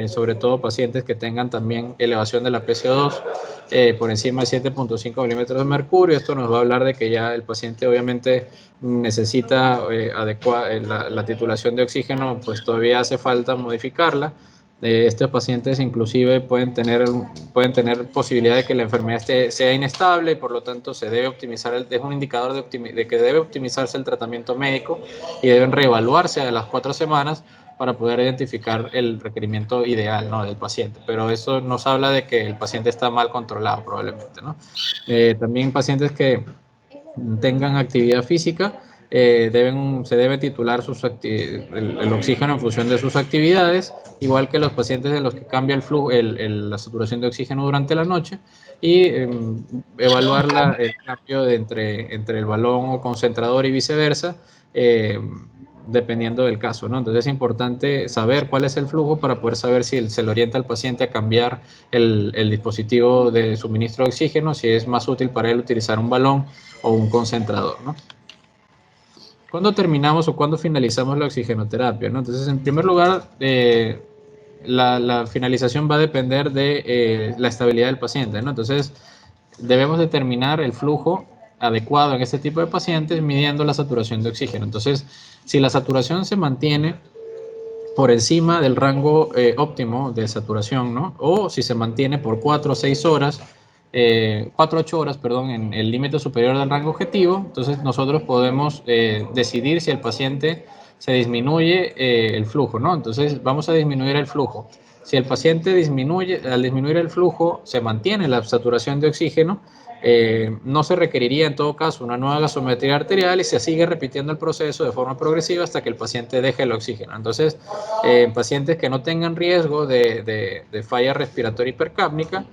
sobre todo pacientes que tengan también elevación de la PCO2 por encima de 7.5 milímetros de mercurio. Esto nos va a hablar de que ya el paciente obviamente necesita la titulación de oxígeno, pues todavía hace falta modificarla. Estos pacientes inclusive pueden tener posibilidad de que la enfermedad sea inestable y por lo tanto se debe optimizar, es un indicador de que debe optimizarse el tratamiento médico y deben reevaluarse a las 4 semanas para poder identificar el requerimiento ideal, ¿no?, del paciente. Pero eso nos habla de que el paciente está mal controlado probablemente, ¿no? También pacientes que tengan actividad física, se debe titular el oxígeno en función de sus actividades, igual que los pacientes en los que cambia el flujo, la saturación de oxígeno durante la noche, y evaluar el cambio entre el balón o concentrador y viceversa, dependiendo del caso, ¿no? Entonces es importante saber cuál es el flujo para poder saber si se le orienta al paciente a cambiar el dispositivo de suministro de oxígeno, si es más útil para él utilizar un balón o un concentrador, ¿no? ¿Cuándo terminamos o cuándo finalizamos la oxigenoterapia, ¿no? Entonces, en primer lugar, la finalización va a depender de la estabilidad del paciente, ¿no? Entonces, debemos determinar el flujo adecuado en este tipo de pacientes midiendo la saturación de oxígeno. Entonces, si la saturación se mantiene por encima del rango óptimo de saturación, ¿no?, o si se mantiene por 4 o 6 horas, 4 a 8 horas, perdón, en el límite superior del rango objetivo, entonces nosotros podemos decidir si el paciente se disminuye el flujo, ¿no? Entonces vamos a disminuir el flujo. Si el paciente al disminuir el flujo, se mantiene la saturación de oxígeno, no se requeriría en todo caso una nueva gasometría arterial y se sigue repitiendo el proceso de forma progresiva hasta que el paciente deje el oxígeno. Entonces, en pacientes que no tengan riesgo de falla respiratoria hipercápnica,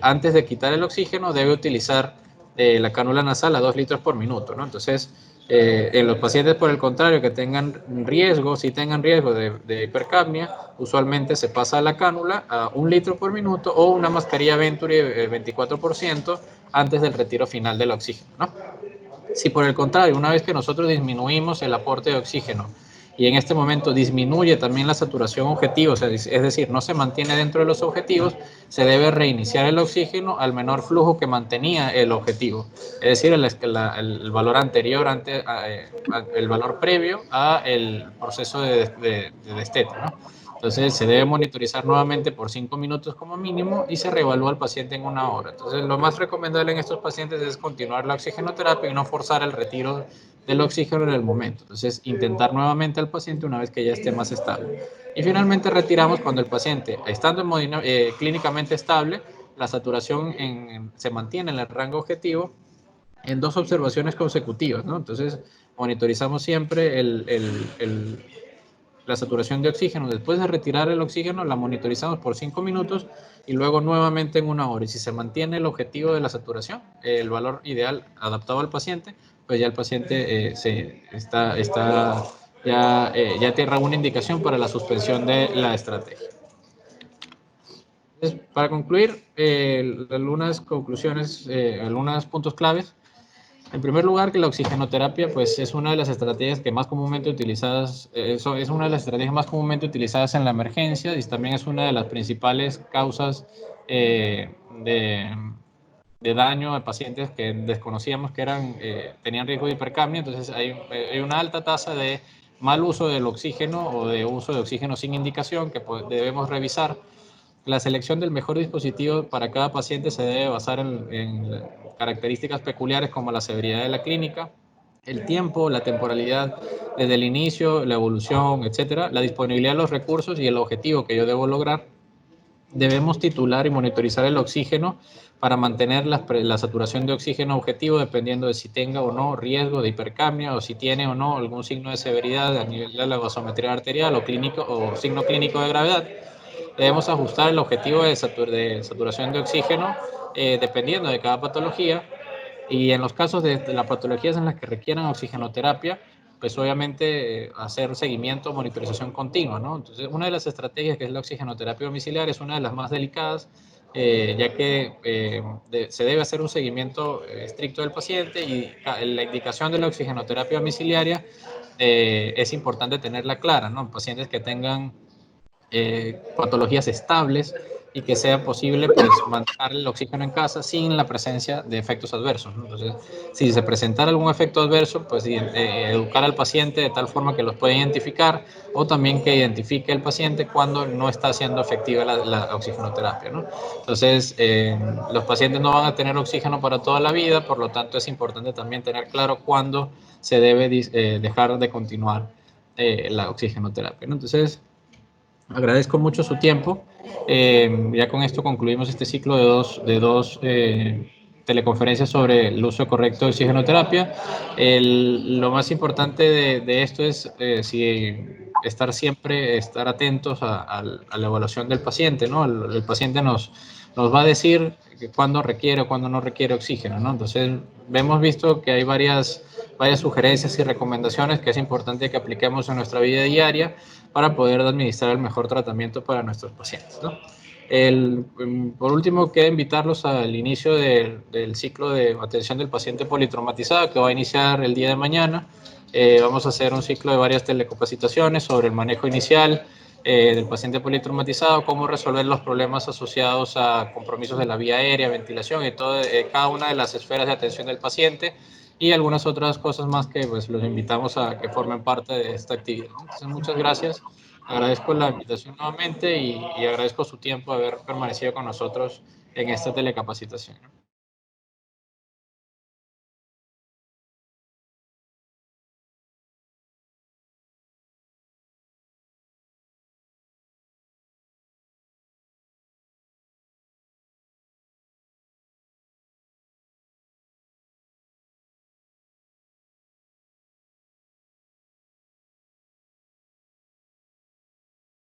antes de quitar el oxígeno debe utilizar la cánula nasal a 2 litros por minuto, ¿no? Entonces, en los pacientes, por el contrario, que tengan riesgo, si tengan riesgo de hipercapnia, usualmente se pasa la cánula a 1 litro por minuto o una mascarilla Venturi 24% antes del retiro final del oxígeno, ¿no? Si por el contrario, una vez que nosotros disminuimos el aporte de oxígeno y en este momento disminuye también la saturación objetivo, o sea, es decir, no se mantiene dentro de los objetivos, se debe reiniciar el oxígeno al menor flujo que mantenía el objetivo, es decir, el valor anterior, el valor previo al proceso de destete, ¿no? Entonces se debe monitorizar nuevamente por 5 minutos como mínimo y se reevalúa al paciente en 1 hora. Entonces lo más recomendable en estos pacientes es continuar la oxigenoterapia y no forzar el retiro del oxígeno en el momento. Entonces intentar nuevamente al paciente una vez que ya esté más estable. Y finalmente retiramos cuando el paciente, estando clínicamente estable, la saturación se mantiene en el rango objetivo en 2 observaciones consecutivas, ¿no? Entonces monitorizamos siempre la saturación de oxígeno. Después de retirar el oxígeno, la monitorizamos por 5 minutos y luego nuevamente en 1 hora. Y si se mantiene el objetivo de la saturación, el valor ideal adaptado al paciente, pues ya el paciente ya tiene alguna indicación para la suspensión de la estrategia. Entonces, para concluir, algunas conclusiones, algunos puntos claves. En primer lugar, que la oxigenoterapia pues, es una de las estrategias que más comúnmente utilizadas, es una de las estrategias más comúnmente utilizadas en la emergencia y también es una de las principales causas de daño a pacientes que desconocíamos que tenían riesgo de hipercapnia. Entonces hay una alta tasa de mal uso del oxígeno o de uso de oxígeno sin indicación que debemos revisar. La selección del mejor dispositivo para cada paciente se debe basar en características peculiares como la severidad de la clínica, el tiempo, la temporalidad desde el inicio, la evolución, etcétera, la disponibilidad de los recursos y el objetivo que yo debo lograr. Debemos titular y monitorizar el oxígeno para mantener la saturación de oxígeno objetivo dependiendo de si tenga o no riesgo de hipercapnia o si tiene o no algún signo de severidad a nivel de la gasometría arterial o signo clínico de gravedad. Debemos ajustar el objetivo de saturación de oxígeno dependiendo de cada patología y en los casos de las patologías en las que requieran oxigenoterapia, pues obviamente hacer seguimiento, monitorización continua, ¿no? Entonces, una de las estrategias que es la oxigenoterapia domiciliaria es una de las más delicadas, ya que se debe hacer un seguimiento estricto del paciente y la indicación de la oxigenoterapia domiciliaria es importante tenerla clara, ¿no? Pacientes que tengan patologías estables y que sea posible pues mantener el oxígeno en casa sin la presencia de efectos adversos, ¿no? Entonces, si se presentara algún efecto adverso, pues educar al paciente de tal forma que los pueda identificar, o también que identifique el paciente cuando no está siendo efectiva la oxigenoterapia, ¿no? Entonces, los pacientes no van a tener oxígeno para toda la vida, por lo tanto es importante también tener claro cuándo se debe dejar de continuar la oxigenoterapia, ¿no? Entonces, agradezco mucho su tiempo. Ya con esto concluimos este ciclo de dos teleconferencias sobre el uso correcto de oxigenoterapia. Lo más importante de esto es estar atentos a la evaluación del paciente, ¿no? El paciente nos va a decir cuándo requiere o cuándo no requiere oxígeno, ¿no? Entonces, hemos visto que hay varias sugerencias y recomendaciones que es importante que apliquemos en nuestra vida diaria para poder administrar el mejor tratamiento para nuestros pacientes, ¿no? Por último, queda invitarlos al inicio del ciclo de atención del paciente politraumatizado que va a iniciar el día de mañana. Vamos a hacer un ciclo de varias telecapacitaciones sobre el manejo inicial del paciente politraumatizado, cómo resolver los problemas asociados a compromisos de la vía aérea, ventilación y cada una de las esferas de atención del paciente, y algunas otras cosas más que pues los invitamos a que formen parte de esta actividad. Entonces, muchas gracias. Agradezco la invitación nuevamente y agradezco su tiempo de haber permanecido con nosotros en esta telecapacitación.